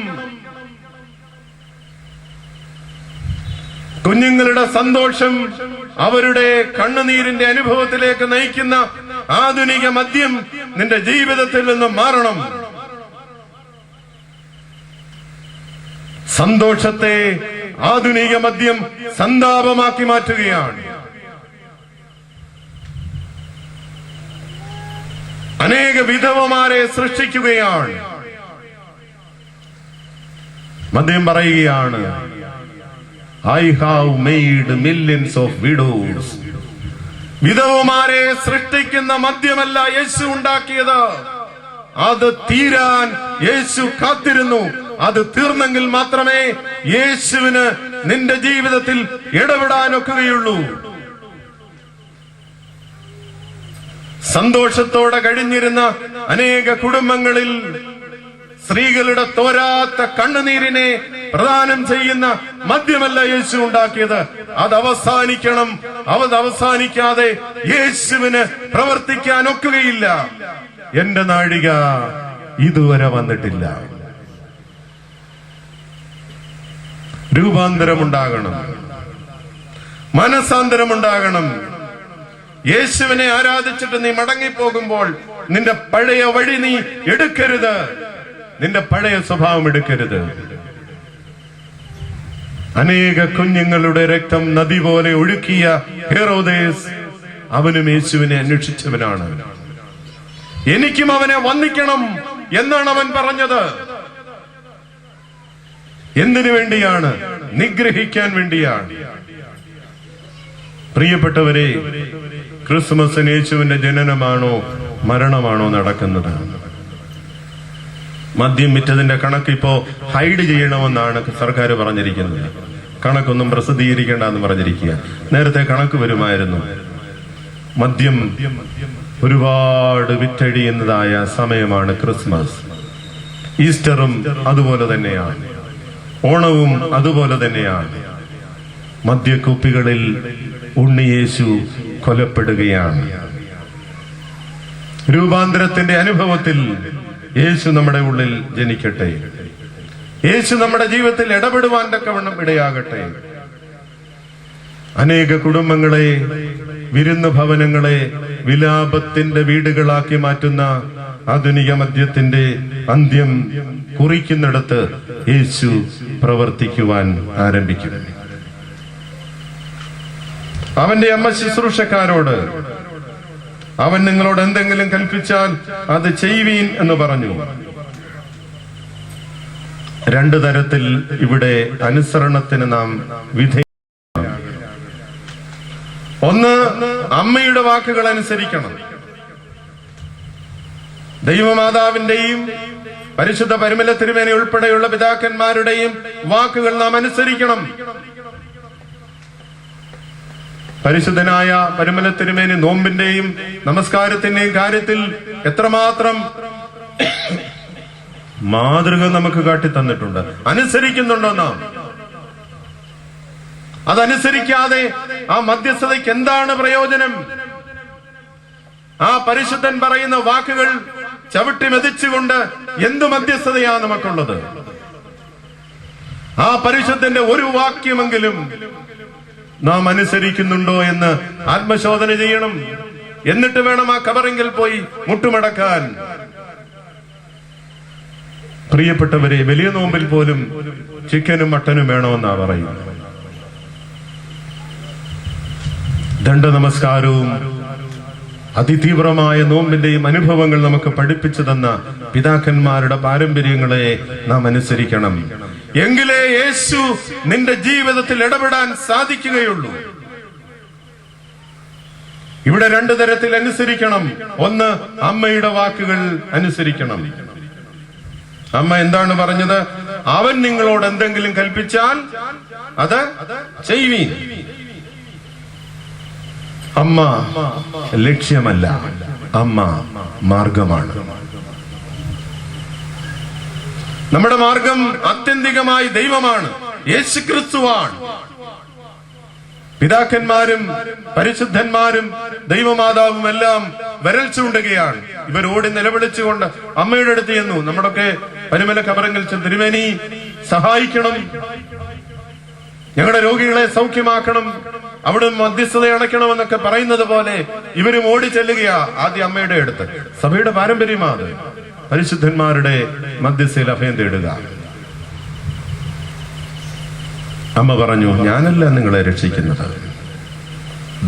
കുഞ്ഞുങ്ങളുടെ സന്തോഷം അവരുടെ കണ്ണുനീരിന്റെ അനുഭവത്തിലേക്ക് നയിക്കുന്ന ആധുനിക മദ്യം നിന്റെ ജീവിതത്തിൽ നിന്ന് മാറണം. സന്തോഷത്തെ ആധുനിക മദ്യം സന്താപമാക്കി മാറ്റുകയാണ്. അനേക വിധവമാരെ സൃഷ്ടിക്കുകയാണ്. മദ്യം പറയുകയാണ്, I have made millions of widows. വിധവമാരെ സൃഷ്ടിക്കുന്ന മദ്യമല്ല യേശു ഉണ്ടാക്കിയത്. അത് തീരാൻ യേശു കാത്തിരുന്നു. അത് തീർന്നെങ്കിൽ മാത്രമേ യേശുവിന് നിന്റെ ജീവിതത്തിൽ ഇടപെടാനൊക്കുകയുള്ളൂ. സന്തോഷത്തോടെ കഴിഞ്ഞിരുന്ന അനേക കുടുംബങ്ങളിൽ സ്ത്രീകളുടെ തോരാത്ത കണ്ണുനീരിനെ പ്രദാനം ചെയ്യുന്ന മദ്യമല്ല യേശു ഉണ്ടാക്കിയത്. അത് അവസാനിക്കണം. അത് അവസാനിക്കാതെ യേശുവിന് പ്രവർത്തിക്കാൻ ഒക്കുകയില്ല. എന്റെ നാഴിക ഇതുവരെ വന്നിട്ടില്ല. രൂപാന്തരമുണ്ടാകണം, മനസാന്തരമുണ്ടാകണം. യേശുവിനെ ആരാധിച്ചിട്ട് നീ മടങ്ങിപ്പോകുമ്പോൾ നിന്റെ പഴയ വഴി നീ എടുക്കരുത്. നിന്റെ പഴയ സ്വഭാവം എടുക്കരുത്. അനേക കുഞ്ഞുങ്ങളുടെ രക്തം നദി പോലെ ഒഴുക്കിയ ഹെറോദേസ് അവനും യേശുവിനെ അന്വേഷിച്ചവനാണ്. എനിക്കും അവനെ വന്ദിക്കണം എന്നാണ് അവൻ പറഞ്ഞത്. എന്തിനു വേണ്ടിയാണ്? നിഗ്രഹിക്കാൻ വേണ്ടിയാണ്. പ്രിയപ്പെട്ടവരെ, ക്രിസ്മസിന് യേശുവിന്റെ ജനനമാണോ മരണമാണോ നടക്കുന്നത്? മദ്യം വിറ്റതിന്റെ കണക്ക് ഇപ്പോ ഹൈഡ് ചെയ്യണമെന്നാണ് സർക്കാർ പറഞ്ഞിരിക്കുന്നത്. കണക്കൊന്നും പ്രസിദ്ധീകരിക്കേണ്ടെന്ന് പറഞ്ഞിരിക്കുക. നേരത്തെ കണക്ക് വരുമായിരുന്നു. മദ്യം ഒരുപാട് വിറ്റഴിയുന്നതായ സമയമാണ് ക്രിസ്മസ്. ഈസ്റ്ററും അതുപോലെ തന്നെയാണ്. ഓണവും അതുപോലെ തന്നെയാണ്. മദ്യക്കുപ്പികളിൽ ഉണ്ണിയേശു കൊലപ്പെടുകയാണ്. രൂപാന്തരത്തിന്റെ അനുഭവത്തിൽ യേശു നമ്മുടെ ഉള്ളിൽ ജനിക്കട്ടെ. യേശു നമ്മുടെ ജീവിതത്തിൽ ഇടപെടുവാൻ തക്കവണ്ണം ഇടയാകട്ടെ. അനേക കുടുംബങ്ങളെ, വിരുന്ന് ഭവനങ്ങളെ വിലാപത്തിന്റെ വീടുകളാക്കി മാറ്റുന്ന ആധുനിക മദ്യത്തിന്റെ അന്ത്യം കുറിക്കുന്നിടത്ത് യേശു പ്രവർത്തിക്കുവാൻ ആരംഭിക്കും. അവന്റെ അമ്മ ശുശ്രൂഷക്കാരോട് അവൻ നിങ്ങളോട് എന്തെങ്കിലും കൽപ്പിച്ചാൽ അത് ചെയ്യുവീൻ എന്ന് പറഞ്ഞു. രണ്ടു തരത്തിൽ ഇവിടെ അനുസരണത്തിന് നാം വിധേയരാകണം. ഒന്ന്, അമ്മയുടെ വാക്കുകൾ അനുസരിക്കണം. ദൈവമാതാവിന്റെയും പരിശുദ്ധ പരിമല തിരുമേനി ഉൾപ്പെടെയുള്ള പിതാക്കന്മാരുടെയും വാക്കുകൾ നാം അനുസരിക്കണം. പരിശുദ്ധനായ പരിമല തിരുമേനി നോമ്പിന്റെയും നമസ്കാരത്തിന്റെയും കാര്യത്തിൽ എത്രമാത്രം മാതൃക നമുക്ക് കാട്ടി തന്നിട്ടുണ്ട്. അനുസരിക്കുന്നുണ്ടോ നാം? അതനുസരിക്കാതെ ആ മധ്യസ്ഥതയ്ക്ക് എന്താണ് പ്രയോജനം? ആ പരിശുദ്ധൻ പറയുന്ന വാക്കുകൾ ചവിട്ടി മെതിച്ചുകൊണ്ട് എന്ത് മധ്യസ്ഥതയാ നമുക്കുള്ളത്? ആ പരിശുദ്ധന്റെ ഒരു വാക്യമെങ്കിലും നാം അനുസരിക്കുന്നുണ്ടോ എന്ന് ആത്മശോധന ചെയ്യണം. എന്നിട്ട് വേണം ആ കബറിങ്കിൽ പോയി മുട്ടുമടക്കാൻ. പ്രിയപ്പെട്ടവരെ, വലിയ നോമ്പിൽ പോലും ചിക്കനും മട്ടനും വേണമെന്നാ പറയും. ദണ്ഡ നമസ്കാരവും അതിതീവ്രമായ നോമ്പിന്റെയും അനുഭവങ്ങൾ നമുക്ക് പഠിപ്പിച്ചു തന്ന പിതാക്കന്മാരുടെ പാരമ്പര്യങ്ങളെ നാം അനുസരിക്കണം. എങ്കിലേ യേശു നിന്റെ ജീവിതത്തിൽ ഇടപെടാൻ സാധിക്കുകയുള്ളൂ. ഇവിടെ രണ്ടു തരത്തിൽ അനുസരിക്കണം. ഒന്ന്, അമ്മയുടെ വാക്കുകൾ അനുസരിക്കണം. അമ്മ എന്താണ് പറഞ്ഞത്? അവൻ നിങ്ങളോട് എന്തെങ്കിലും കൽപ്പിച്ചാൽ അത് ചെയ്യുവീൻ. അമ്മ ലക്ഷ്യമല്ല, അമ്മ മാർഗമാണ്. നമ്മുടെ മാർഗം ആത്യന്തികമായി ദൈവമാണ്, യേശുക്രിസ്തുവാണ്. പിതാക്കന്മാരും പരിശുദ്ധന്മാരും ദൈവമാതാവും എല്ലാം വിരൽ ചൂണ്ടുകയാണ്. ഇവർ ഓടി നിലവിളിച്ചുകൊണ്ട് അമ്മയുടെ അടുത്ത് ചെന്നു. നമ്മുടെയൊക്കെ പരിമല കബറങ്കിൽ തിരുമേനി സഹായിക്കണം, ഞങ്ങളുടെ രോഗികളെ സൗഖ്യമാക്കണം, അവിടെ മധ്യസ്ഥത അണയ്ക്കണമെന്നൊക്കെ പറയുന്നത് പോലെ ഇവരും ഓടി ചെല്ലുകയാ ആദ്യ അമ്മയുടെ അടുത്ത്. സഭയുടെ പാരമ്പര്യമാണ് പരിശുദ്ധന്മാരുടെ മധ്യസ്ഥയിൽ അഭയം തേടുക. അമ്മ പറഞ്ഞു, ഞാനല്ല നിങ്ങളെ രക്ഷിക്കുന്നത്,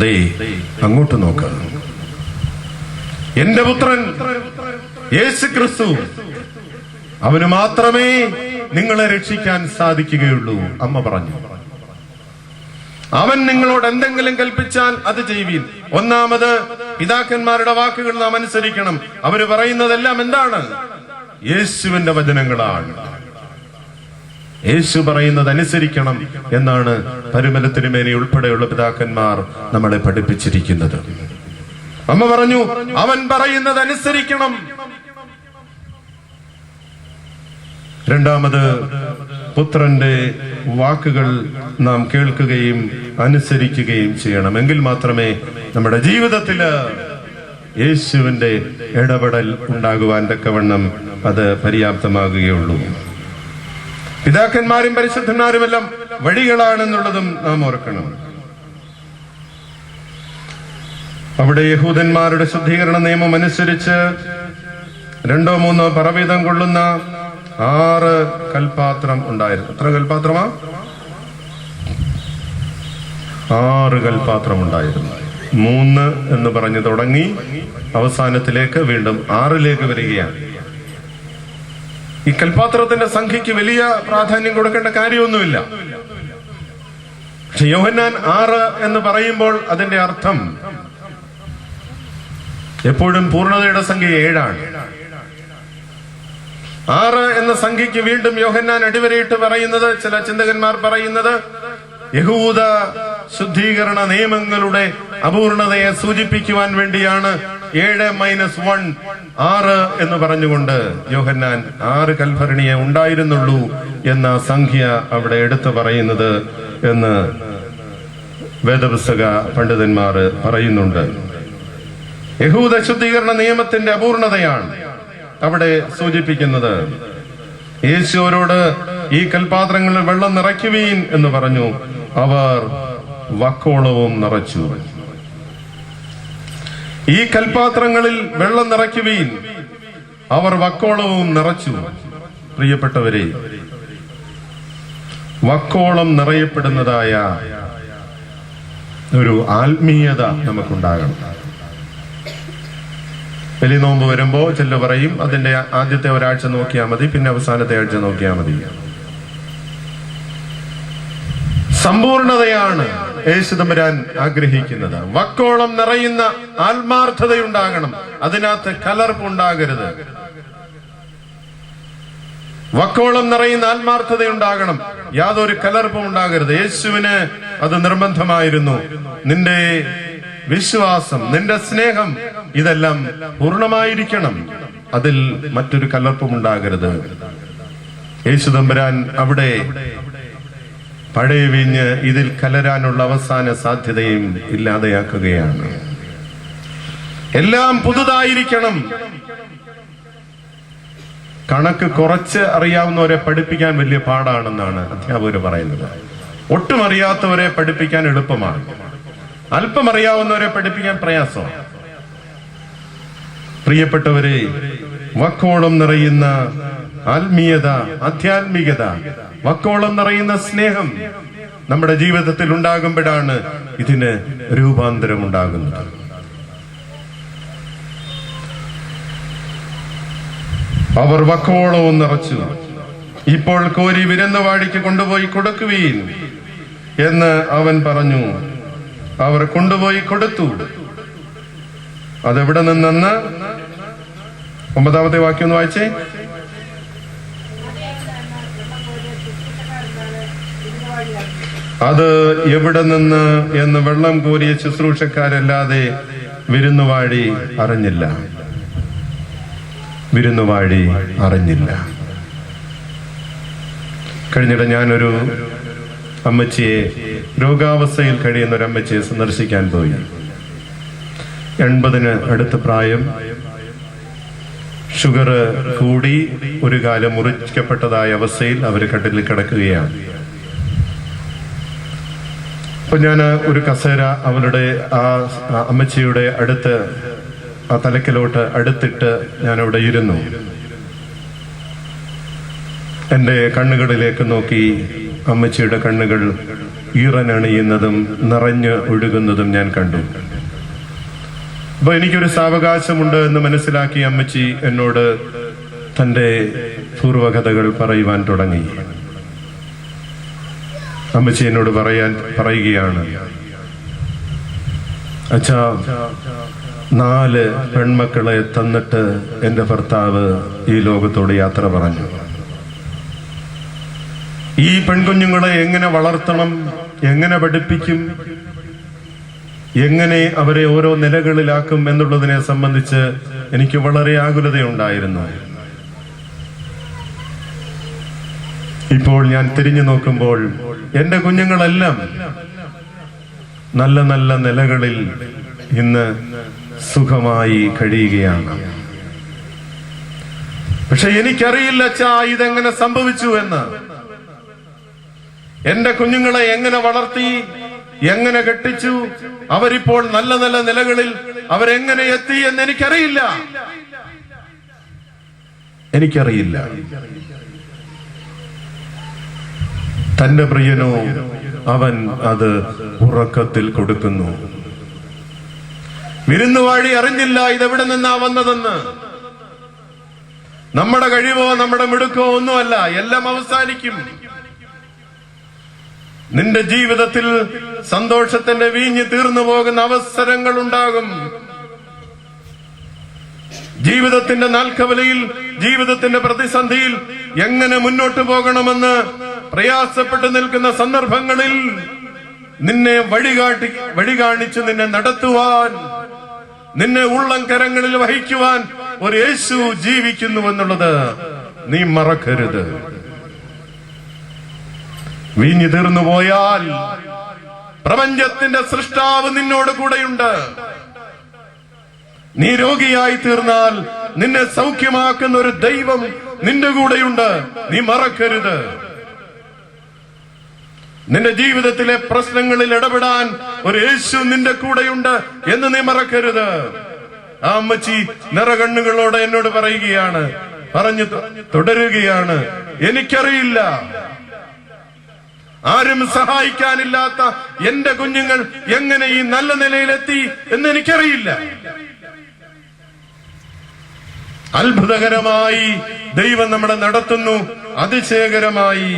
ദേ അങ്ങോട്ട് നോക്ക, എന്റെ പുത്രൻ യേശുക്രിസ്തു, അവന് മാത്രമേ നിങ്ങളെ രക്ഷിക്കാൻ സാധിക്കുകയുള്ളൂ. അമ്മ പറഞ്ഞു, അവൻ നിങ്ങളോട് എന്തെങ്കിലും കൽപ്പിച്ചാൽ അത് ചെയ്യുവീൻ. ഒന്നാമത്, പിതാക്കന്മാരുടെ വാക്കുകൾ നാം അനുസരിക്കണം. അവര് പറയുന്നതെല്ലാം എന്താണ്? യേശുവിന്റെ വചനങ്ങളാണ്. യേശു പറയുന്നത് അനുസരിക്കണം എന്നാണ് പരിമല തിരുമേനി ഉൾപ്പെടെയുള്ള പിതാക്കന്മാർ നമ്മളെ പഠിപ്പിച്ചിരിക്കുന്നത്. അമ്മ പറഞ്ഞു, അവൻ പറയുന്നത് അനുസരിക്കണം. രണ്ടാമത്, പുത്രന്റെ വാക്കുകൾ നാം കേൾക്കുകയും അനുസരിക്കുകയും ചെയ്യണം. എങ്കിൽ മാത്രമേ നമ്മുടെ ജീവിതത്തില് യേശുവിന്റെ ഇടപെടൽ ഉണ്ടാകുവാൻ തക്കവണ്ണം അത് പര്യാപ്തമാകുകയുള്ളൂ. പിതാക്കന്മാരും പരിശുദ്ധന്മാരുമെല്ലാം വഴികളാണെന്നുള്ളതും നാം ഓർക്കണം. അവിടെ യഹൂദന്മാരുടെ ശുദ്ധീകരണ നിയമം അനുസരിച്ച് 2-3 പറവീതം കൊള്ളുന്ന 6 കൽപാത്രം ഉണ്ടായിരുന്നു. എത്ര കൽപാത്രമാ? 6 കൽപാത്രം ഉണ്ടായിരുന്നു. 3 എന്ന് പറഞ്ഞു തുടങ്ങി അവസാനത്തിലേക്ക് വീണ്ടും 6ലേക്ക് വരികയാണ്. ഈ കൽപാത്രത്തിന്റെ സംഖ്യയ്ക്ക് വലിയ പ്രാധാന്യം കൊടുക്കേണ്ട കാര്യമൊന്നുമില്ല. പക്ഷെ യോഹന്നാൻ 6 എന്ന് പറയുമ്പോൾ അതിന്റെ അർത്ഥം എപ്പോഴും പൂർണ്ണതയുടെ സംഖ്യ 7 ആണ്. 6 എന്ന സംഖ്യയ്ക്ക് വീണ്ടും യോഹന്നാൻ അടിവരയിട്ട് പറയുന്നത്, ചില ചിന്തകന്മാർ പറയുന്നത്, യഹൂദ ശുദ്ധീകരണ നിയമങ്ങളുടെ അപൂർണതയെ സൂചിപ്പിക്കുവാൻ വേണ്ടിയാണ് 7-1 6 എന്ന് പറഞ്ഞുകൊണ്ട് യോഹന്നാൻ 6 കൽഭരണിയെ ഉണ്ടായിരുന്നുള്ളൂ എന്ന സംഖ്യ അവിടെ എടുത്തു പറയുന്നത് എന്ന് വേദപുസ്തക പണ്ഡിതന്മാർ പറയുന്നുണ്ട്. യഹൂദ ശുദ്ധീകരണ നിയമത്തിന്റെ അപൂർണതയാണ് അവിടെ സൂചിപ്പിക്കുന്നത്. യേശു അവരോട് ഈ കൽപാത്രങ്ങളിൽ വെള്ളം നിറയ്ക്കുവീൻ എന്ന് പറഞ്ഞു. അവർ വക്കോളവും നിറച്ചു. ഈ കൽപാത്രങ്ങളിൽ വെള്ളം നിറയ്ക്കുവീൻ, അവർ വക്കോളവും നിറച്ചു. പ്രിയപ്പെട്ടവരെ, വക്കോളം നിറയപ്പെടുന്നതായ ഒരു ആത്മീയത നമുക്കുണ്ടാകണം. വലിയ നോമ്പ് വരുമ്പോ ചില പറയും, അതിന്റെ ആദ്യത്തെ ഒരാഴ്ച നോക്കിയാൽ മതി, പിന്നെ അവസാനത്തെ ആഴ്ച നോക്കിയാൽ മതി. സമ്പൂർണതയാണ് യേശു തമ്പുരാൻ ആഗ്രഹിക്കുന്നത്. വക്കോളം നിറയുന്ന ആത്മാർത്ഥതയുണ്ടാകണം, അതിനകത്ത് കലർപ്പുണ്ടാകരുത്. വക്കോളം നിറയുന്ന ആത്മാർത്ഥതയുണ്ടാകണം, യാതൊരു കലർപ്പും ഉണ്ടാകരുത്. യേശുവിന് അത് നിർബന്ധമായിരുന്നു. നിന്റെ വിശ്വാസം, നിന്റെ സ്നേഹം, ഇതെല്ലാം പൂർണ്ണമായിരിക്കണം. അതിൽ മറ്റൊരു കലർപ്പും ഉണ്ടാകരുത്. യേശു തമ്പുരാൻ അവിടെ പഴയ വീഞ്ഞ് ഇതിൽ കലരാനുള്ള അവസാന സാധ്യതയും ഇല്ലാതെയാക്കുകയാണ്. എല്ലാം പുതുതായിരിക്കണം. കണക്ക് കുറച്ച് അറിയാവുന്നവരെ പഠിപ്പിക്കാൻ വലിയ പാടാണെന്നാണ് അധ്യാപകർ പറയുന്നത്. ഒട്ടും അറിയാത്തവരെ പഠിപ്പിക്കാൻ എളുപ്പമാണ്, അല്പം അറിയാവുന്നവരെ പഠിപ്പിക്കാൻ പ്രയാസമാണ്. പ്രിയപ്പെട്ടവരെ, വക്കോളം നിറയുന്ന ആത്മീയത, ആധ്യാത്മികത, വക്കോളം നിറയുന്ന സ്നേഹം നമ്മുടെ ജീവിതത്തിൽ ഉണ്ടാകുമ്പോഴാണ് ഇതിന് രൂപാന്തരം ഉണ്ടാകുന്നത്. അവർ വക്കോളവും നിറച്ചു. ഇപ്പോൾ കോരി വിരുന്നുവാഴിക്ക് കൊണ്ടുപോയി കൊടുക്കുവീൻ എന്ന് അവൻ പറഞ്ഞു. അവർ കൊണ്ടുപോയി കൊടുത്തു. അതെവിടെ നിന്നെന്ന് 9ാമത്തെ വാക്യം ഒന്ന് വായിച്ചേ. അത് എവിടെ നിന്ന് എന്ന് വെള്ളം കോരിയ ശുശ്രൂഷക്കാരല്ലാതെ വിരുന്നുവാഴി അറിഞ്ഞില്ല. വിരുന്നുവാഴി അറിഞ്ഞില്ല. കഴിഞ്ഞിട്ട് ഞാനൊരു അമ്മച്ചിയെ, രോഗാവസ്ഥയിൽ കഴിയുന്ന ഒരു അമ്മച്ചിയെ സന്ദർശിക്കാൻ പോയി. 80 അടുത്ത പ്രായം, ഷുഗർ കൂടി ഒരു കാലം മുറിക്കപ്പെട്ടതായ അവസ്ഥയിൽ അവർ കട്ടിലിൽ കിടക്കുകയാണ്. അപ്പൊ ഞാൻ ഒരു കസേര അവളുടെ ആ അമ്മച്ചിയുടെ അടുത്ത്, ആ തലക്കിലോട്ട് അടുത്തിട്ട് ഞാൻ അവിടെ ഇരുന്നു. എന്റെ കണ്ണുകളിലേക്ക് നോക്കി അമ്മച്ചിയുടെ കണ്ണുകൾ ഈറനണിയുന്നതും നിറഞ്ഞ് ഒഴുകുന്നതും ഞാൻ കണ്ടു. അപ്പൊ എനിക്കൊരു സാവകാശമുണ്ട് എന്ന് മനസ്സിലാക്കി അമ്മച്ചി എന്നോട് തന്റെ പൂർവകഥകൾ പറയുവാൻ തുടങ്ങി. അമ്മച്ചി എന്നോട് പറയുകയാണ്, അച്ഛാ, 4 പെൺമക്കളെ തന്നിട്ട് എന്റെ ഭർത്താവ് ഈ ലോകത്തോട് യാത്ര പറഞ്ഞു. ഈ പെൺകുഞ്ഞുങ്ങളെ എങ്ങനെ വളർത്തണം, എങ്ങനെ പഠിപ്പിക്കും, എങ്ങനെ അവരെ ഓരോ നിലകളിലാക്കും എന്നുള്ളതിനെ സംബന്ധിച്ച് എനിക്ക് വളരെ ആകുലതയുണ്ടായിരുന്നു. ഇപ്പോൾ ഞാൻ തിരിഞ്ഞു നോക്കുമ്പോൾ എന്റെ കുഞ്ഞുങ്ങളെല്ലാം നല്ല നല്ല നിലകളിൽ ഇന്ന് സുഖമായി കഴിയുകയാണ്. പക്ഷെ എനിക്കറിയില്ല അച്ഛാ ഇതെങ്ങനെ സംഭവിച്ചു എന്ന്. എന്റെ കുഞ്ഞുങ്ങളെ എങ്ങനെ വളർത്തി, എങ്ങനെ കെട്ടിച്ചു, അവരിപ്പോൾ നല്ല നല്ല നിലകളിൽ അവരെങ്ങനെ എത്തി എന്ന് എനിക്കറിയില്ല. തന്റെ പ്രിയനോ അവൻ അത് ഉറക്കത്തിൽ കൊടുക്കുന്നു. വിരുന്നുവാഴി അറിഞ്ഞില്ല ഇതെവിടെ നിന്നാ വന്നതെന്ന്. നമ്മുടെ കഴിവോ നമ്മുടെ മിടുക്കോ ഒന്നുമല്ല, എല്ലാം അവസാനിക്കും. നിന്റെ ജീവിതത്തിൽ സന്തോഷത്തിന്റെ വീഞ്ഞ് തീർന്നു പോകുന്ന അവസരങ്ങൾ ഉണ്ടാകും. ജീവിതത്തിന്റെ നാൽക്കവലയിൽ, ജീവിതത്തിന്റെ പ്രതിസന്ധിയിൽ എങ്ങനെ മുന്നോട്ട് പോകണമെന്ന് പ്രയാസപ്പെട്ടു നിൽക്കുന്ന സന്ദർഭങ്ങളിൽ നിന്നെ വഴി കാണിച്ച് നിന്നെ നടത്തുവാൻ, നിന്നെ ഉള്ളം കരങ്ങളിൽ വഹിക്കുവാൻ ഒരു യേശു ജീവിക്കുന്നുവെന്നുള്ളത് നീ മറക്കരുത്. വീഞ്ഞു തീർന്നു പോയാൽ പ്രപഞ്ചത്തിന്റെ സൃഷ്ടാവ് നിന്നോട് കൂടെയുണ്ട്. നീ രോഗിയായി തീർന്നാൽ നിന്നെ സൗഖ്യമാക്കുന്ന ഒരു ദൈവം നിന്റെ കൂടെയുണ്ട്. നീ മറക്കരുത്. നിന്റെ ജീവിതത്തിലെ പ്രശ്നങ്ങളിൽ ഇടപെടാൻ ഒരു യേശു നിന്റെ കൂടെയുണ്ട് എന്ന് നീ മറക്കരുത്. ആ അമ്മച്ചി നിറകണ്ണുകളോടെ എന്നോട് പറഞ്ഞു തുടരുകയാണ്, എനിക്കറിയില്ല, ആരും സഹായിക്കാനില്ലാത്ത എന്റെ കുഞ്ഞുങ്ങൾ എങ്ങനെ ഈ നല്ല നിലയിലെത്തി എന്ന് എനിക്കറിയില്ല. അത്ഭുതകരമായി ദൈവം നമ്മളെ നടത്തുന്നു, അതിശയകരമായി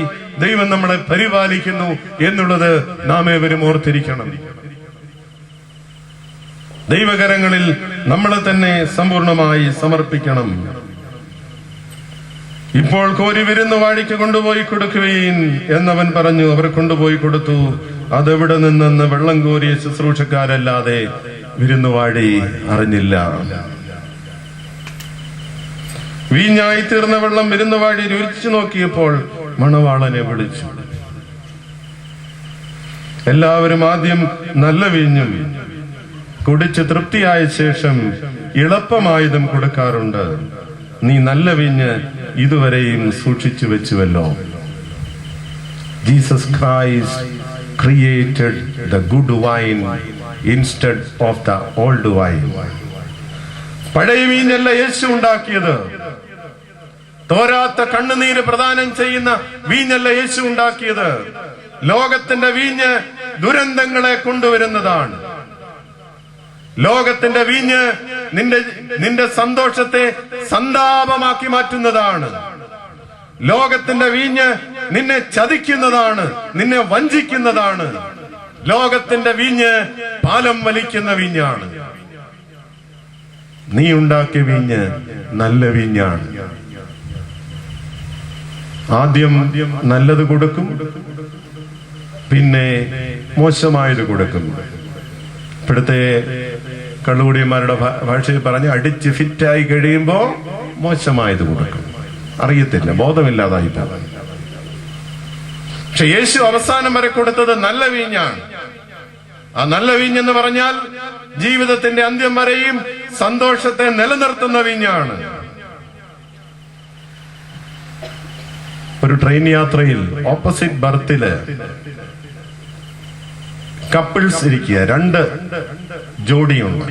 ദൈവം നമ്മളെ പരിപാലിക്കുന്നു എന്നുള്ളത് നാം ഏവരും ഓർത്തിരിക്കണം. ദൈവകരങ്ങളിൽ നമ്മളെ തന്നെ സമ്പൂർണമായി സമർപ്പിക്കണം. ഇപ്പോൾ കോരി വിരുന്നുവാഴിക്ക് കൊണ്ടുപോയി കൊടുക്കുവീൻ എന്നവൻ പറഞ്ഞു. അവർ കൊണ്ടുപോയി കൊടുത്തു. അതെവിടെ നിന്നെന്ന് വെള്ളം കോരിയ ശുശ്രൂഷക്കാരല്ലാതെ വിരുന്നുവാഴി അറിഞ്ഞില്ല. വീഞ്ഞായി തീർന്ന വെള്ളം വിരുന്നുവാഴി രുചിച്ചു നോക്കിയപ്പോൾ മണവാളനെ വിളിച്ചു. എല്ലാവരും ആദ്യം നല്ല വീഞ്ഞും കുടിച്ച് തൃപ്തിയായ ശേഷം ഇളപ്പമായതും കൊടുക്കാറുണ്ട്. നീ നല്ല വീഞ്ഞ് ഇതുവരെയും സൂക്ഷിച്ചു വെച്ചുവല്ലോ. Jesus Christ created the good wine instead of the old wine. പഴയ വീഞ്ഞല്ല യേശു ഉണ്ടാക്കിയത്. തോരാത്ത കണ്ണുനീര് പ്രദാനം ചെയ്യുന്ന വീഞ്ഞല്ല യേശു ഉണ്ടാക്കിയത്. ലോകത്തിന്റെ വീഞ്ഞ് ദുരന്തങ്ങളെ കൊണ്ടുവരുന്നതാണ്. ലോകത്തിന്റെ വീഞ്ഞ് നിന്റെ സന്തോഷത്തെ സന്താപമാക്കി മാറ്റുന്നതാണ്. ലോകത്തിന്റെ വീഞ്ഞ് നിന്നെ ചതിക്കുന്നതാണ്, നിന്നെ വഞ്ചിക്കുന്നതാണ്. ലോകത്തിന്റെ വീഞ്ഞ് പാലം വലിക്കുന്ന വീഞ്ഞാണ്. നീ ഉണ്ടാക്കിയ വീഞ്ഞ് നല്ല വീഞ്ഞാണ്. ആദ്യം നല്ലത് കൊടുക്കും, പിന്നെ മോശമായത് കൊടുക്കും. ഇപ്പോഴത്തെ കള്ളുകുടിയന്മാരുടെ ഭാഷയിൽ പറഞ്ഞ് അടിച്ച് ഫിറ്റായി കഴിയുമ്പോ മോശമായത് കൊടുക്കും. അറിയത്തില്ല, ബോധമില്ലാതായിട്ടാ. പക്ഷെ യേശു അവസാനം വരെ കൊടുത്തത് നല്ല വീഞ്ഞാണ്. ആ നല്ല വീഞ്ഞെന്ന് പറഞ്ഞാൽ ജീവിതത്തിന്റെ അന്ത്യം വരെയും സന്തോഷത്തെ നിലനിർത്തുന്ന വീഞ്ഞാണ്. ഒരു ട്രെയിൻ യാത്രയിൽ ഓപ്പോസിറ്റ് ബർത്തില് കപ്പിൾസ് ഇരിക്കുക, രണ്ട് ജോഡിയുണ്ട്.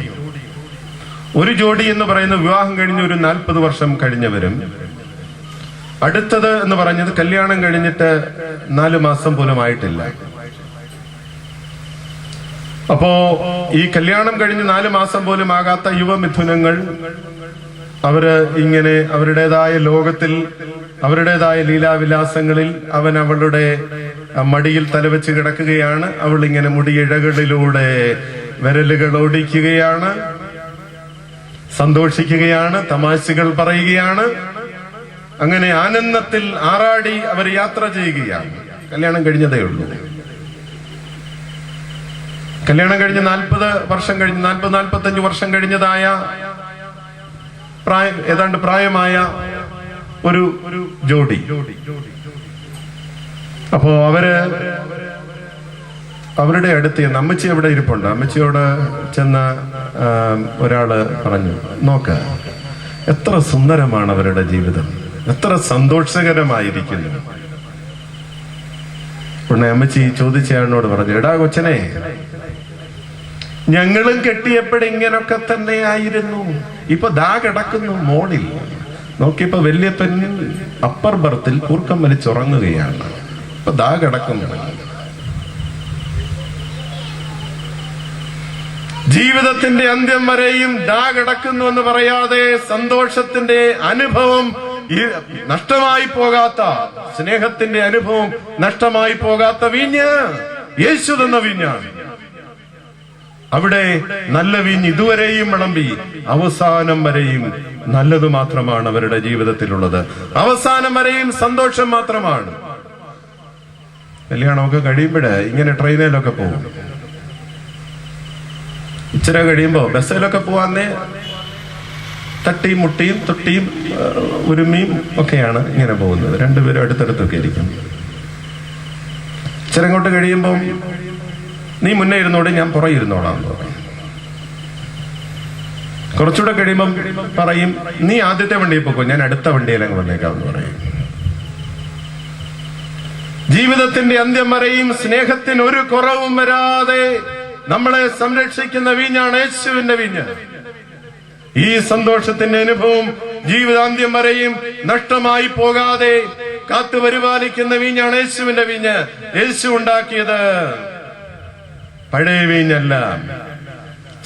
ഒരു ജോഡി എന്ന് പറയുന്നത് വിവാഹം കഴിഞ്ഞ് ഒരു 40 വർഷം കഴിഞ്ഞവരും, അടുത്തത് എന്ന് പറഞ്ഞത് കല്യാണം കഴിഞ്ഞിട്ട് 4 മാസം പോലും ആയിട്ടില്ല. അപ്പോ ഈ കല്യാണം കഴിഞ്ഞ് 4 മാസം പോലും ആകാത്ത യുവമിഥുനങ്ങൾ അവര് ഇങ്ങനെ അവരുടേതായ ലോകത്തിൽ, അവരുടേതായ ലീലാവിലാസങ്ങളിൽ അവൻ അവളുടെ മടിയിൽ തലവെച്ച് കിടക്കുകയാണ്. അവൾ ഇങ്ങനെ മുടിയിഴകളിലൂടെ വിരലുകൾ ഓടിക്കുകയാണ്, സന്തോഷിക്കുകയാണ്, തമാശകൾ പറയുകയാണ്. അങ്ങനെ ആനന്ദത്തിൽ ആറാടി അവർ യാത്ര ചെയ്യുകയാണ്. കല്യാണം കഴിഞ്ഞതേ ഉള്ളൂ. കല്യാണം കഴിഞ്ഞ് 40 വർഷം കഴിഞ്ഞ് 45 വർഷം കഴിഞ്ഞതായ ഏതാണ്ട് പ്രായമായ ഒരു ജോഡി. അപ്പോ അവരുടെ അടുത്ത് ചെന്ന്, അമ്മച്ചി അവിടെ ഇരിപ്പുണ്ട്, അമ്മച്ചിയോട് ചെന്ന ഒരാള് പറഞ്ഞു, നോക്ക് എത്ര സുന്ദരമാണ് അവരുടെ ജീവിതം, എത്ര സന്തോഷകരമായിരിക്കുന്നു. ഉടനെ അമ്മച്ചി ചോദിച്ചയാളിനോട് പറഞ്ഞു, എടാ കൊച്ചനെ, ഞങ്ങളും കെട്ടിയപ്പോഴിങ്ങനൊക്കെ തന്നെ ആയിരുന്നു. ഇപ്പൊ ദാ കിടക്കുന്നു മോളിൽ. നോക്കിയപ്പോ വല്യപ്പൻ അപ്പർ ബർത്തിൽ കൂർക്കം വലിച്ചുറങ്ങുകയാണ്. ഇപ്പൊ ദാ കിടക്കുന്നു. ജീവിതത്തിന്റെ അന്ത്യം വരെയും ദാ കിടക്കുന്നു എന്ന് പറയാതെ സന്തോഷത്തിന്റെ അനുഭവം നഷ്ടമായി പോകാത്ത, സ്നേഹത്തിന്റെ അനുഭവം നഷ്ടമായി പോകാത്ത വീഞ്ഞ് യേശു തന്ന വീഞ്ഞാണ്. അവിടെ നല്ല വീഞ്ഞ് ഇതുവരെയും വിളമ്പി, അവസാനം വരെയും നല്ലത് മാത്രമാണ് അവരുടെ ജീവിതത്തിലുള്ളത്. അവസാനം വരെയും സന്തോഷം മാത്രമാണ്. കല്യാണമൊക്കെ കഴിയുമ്പോഴേ ഇങ്ങനെ ട്രെയിനിലൊക്കെ പോകും. ഇച്ചിരി കഴിയുമ്പോ ബസ്സിലൊക്കെ പോവാന്നേ തട്ടിയും മുട്ടിയും തൊട്ടിയും ഉരുമിയും ഒക്കെയാണ് ഇങ്ങനെ പോകുന്നത്. രണ്ടുപേരും അടുത്തടുത്തൊക്കെ ഇരിക്കും. ഇച്ചിരി അങ്ങോട്ട് കഴിയുമ്പം നീ മുന്നേ ഇരുന്നോടെ, ഞാൻ പുറകെ ഇരുന്നോളാം എന്ന് പറയും. കുറച്ചുകൂടെ കഴിയുമ്പം പറയും, നീ ആദ്യത്തെ വണ്ടിയിൽ പോക്കോ, ഞാൻ അടുത്ത വണ്ടിയിലങ്ങ് വന്നേക്കാം എന്ന് പറയും. ജീവിതത്തിന്റെ അന്ത്യം വരെയും സ്നേഹത്തിന് ഒരു കുറവും വരാതെ നമ്മളെ സംരക്ഷിക്കുന്ന വീഞ്ഞാണ് യേശുവിന്റെ വീഞ്ഞ്. ഈ സന്തോഷത്തിന്റെ അനുഭവം ജീവിതാന്ത്യം വരെയും നഷ്ടമായി പോകാതെ കാത്തു പരിപാലിക്കുന്ന വീഞ്ഞാണ് യേശുവിന്റെ വീഞ്ഞ്. യേശു ഉണ്ടാക്കിയത് പഴയ വീഞ്ഞല്ല,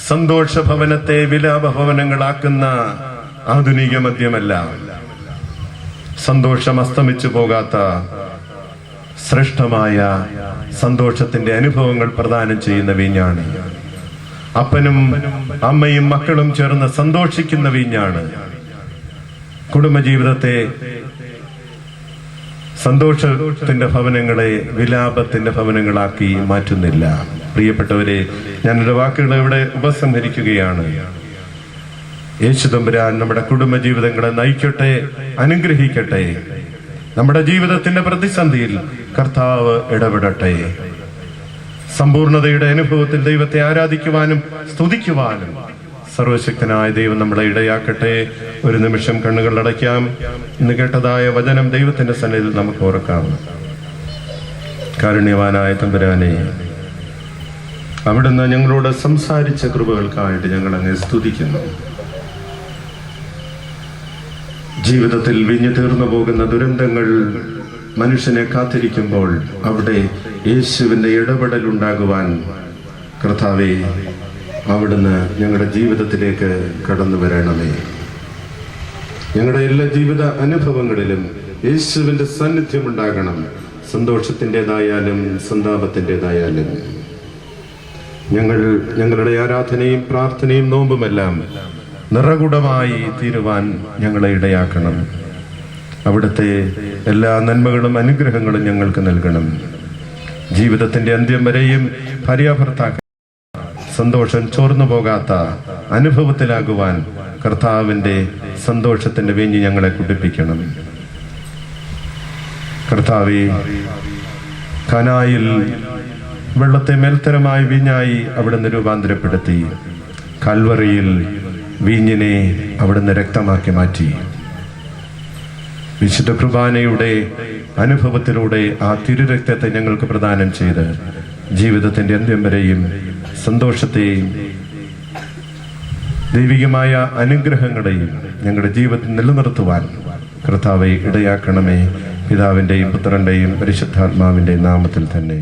സന്തോഷ ഭവനത്തെ വിലാപഭവനങ്ങളാക്കുന്ന ആധുനിക മദ്യമല്ല, സന്തോഷം അസ്തമിച്ചു പോകാത്ത ശ്രേഷ്ഠമായ സന്തോഷത്തിന്റെ അനുഭവങ്ങൾ പ്രദാനം ചെയ്യുന്ന വീഞ്ഞാണ്. അപ്പനും അമ്മയും മക്കളും ചേർന്ന് സന്തോഷിക്കുന്ന വീഞ്ഞാണ്. കുടുംബജീവിതത്തെ, സന്തോഷത്തിന്റെ ഭവനങ്ങളെ വിലാപത്തിന്റെ ഭവനങ്ങളാക്കി മാറ്റുന്നില്ല. പ്രിയപ്പെട്ടവരെ, ഞാനൊരു വാക്കുകൾ ഇവിടെ ഉപസംഹരിക്കുകയാണ്. യേശു തമ്പുരാൻ നമ്മുടെ കുടുംബജീവിതങ്ങളെ നയിക്കട്ടെ, അനുഗ്രഹിക്കട്ടെ. നമ്മുടെ ജീവിതത്തിന്റെ പ്രതിസന്ധിയിൽ കർത്താവ് ഇടപെടട്ടെ. സമ്പൂർണതയുടെ അനുഭവത്തിൽ ദൈവത്തെ ആരാധിക്കുവാനും സ്തുതിക്കുവാനും സർവശക്തനായ ദൈവം നമ്മളെ ഇടയാക്കട്ടെ. ഒരു നിമിഷം കണ്ണുകൾ അടയ്ക്കാം. ഇന്ന് കേട്ടതായ വചനം ദൈവത്തിന്റെ സന്നിധിയിൽ നമുക്ക് ഓർക്കാം. കാരുണ്യവാനായ തമ്പുരാനെ, അവിടുന്ന് ഞങ്ങളോട് സംസാരിച്ച കൃപകൾക്കായിട്ട് ഞങ്ങൾ അങ്ങേ സ്തുതിക്കുന്നു. ജീവിതത്തിൽ വിഞ്ഞു തീർന്നു പോകുന്ന ദുരന്തങ്ങൾ മനുഷ്യനെ കാത്തിരിക്കുമ്പോൾ അവിടെ യേശുവിന്റെ ഇടപെടൽ ഉണ്ടാകുവാൻ കർത്താവേ, അവിടുന്ന് ഞങ്ങളുടെ ജീവിതത്തിലേക്ക് കടന്നു വരണമേ. ഞങ്ങളുടെ എല്ലാ ജീവിത അനുഭവങ്ങളിലും യേശുവിന്റെ സാന്നിധ്യം ഉണ്ടാകണം. സന്തോഷത്തിൻ്റെതായാലും സന്താപത്തിൻ്റെതായാലും ഞങ്ങളുടെ ആരാധനയും പ്രാർത്ഥനയും നോമ്പുമെല്ലാം നിറകുടമായി തീരുവാൻ ഞങ്ങളെ ഇടയാക്കണം. അവിടുത്തെ എല്ലാ നന്മകളും അനുഗ്രഹങ്ങളും ഞങ്ങൾക്ക് നൽകണം. ജീവിതത്തിന്റെ അന്ത്യം വരെയും ഭാര്യാഭർത്താക്കൾ സന്തോഷം ചോർന്നു പോകാത്ത അനുഭവത്തിലാകുവാൻ കർത്താവിന്റെ സന്തോഷത്തിന്റെ വീഞ്ഞ് ഞങ്ങളെ കുടിപ്പിക്കണം. കർത്താവേ, കനായിൽ വെള്ളത്തെ മേൽത്തരമായി വീഞ്ഞായി അവിടുന്ന് രൂപാന്തരപ്പെടുത്തി. കൽവറിയിൽ വീഞ്ഞിനെ അവിടുന്ന് രക്തമാക്കി മാറ്റി. വിശുദ്ധ കുർബാനയുടെ അനുഭവത്തിലൂടെ ആ തിരുരക്തത്തെ ഞങ്ങൾക്ക് പ്രദാനം ചെയ്ത് ജീവിതത്തിന്റെ അന്ത്യം വരെയും സന്തോഷത്തെയും ദൈവികമായ അനുഗ്രഹങ്ങളെയും ഞങ്ങളുടെ ജീവിതത്തിൽ നിലനിർത്തുവാൻ കർത്താവെ ഇടയാക്കണമേ. പിതാവിന്റെയും പുത്രന്റെയും പരിശുദ്ധാത്മാവിന്റെയും നാമത്തിൽ തന്നെ.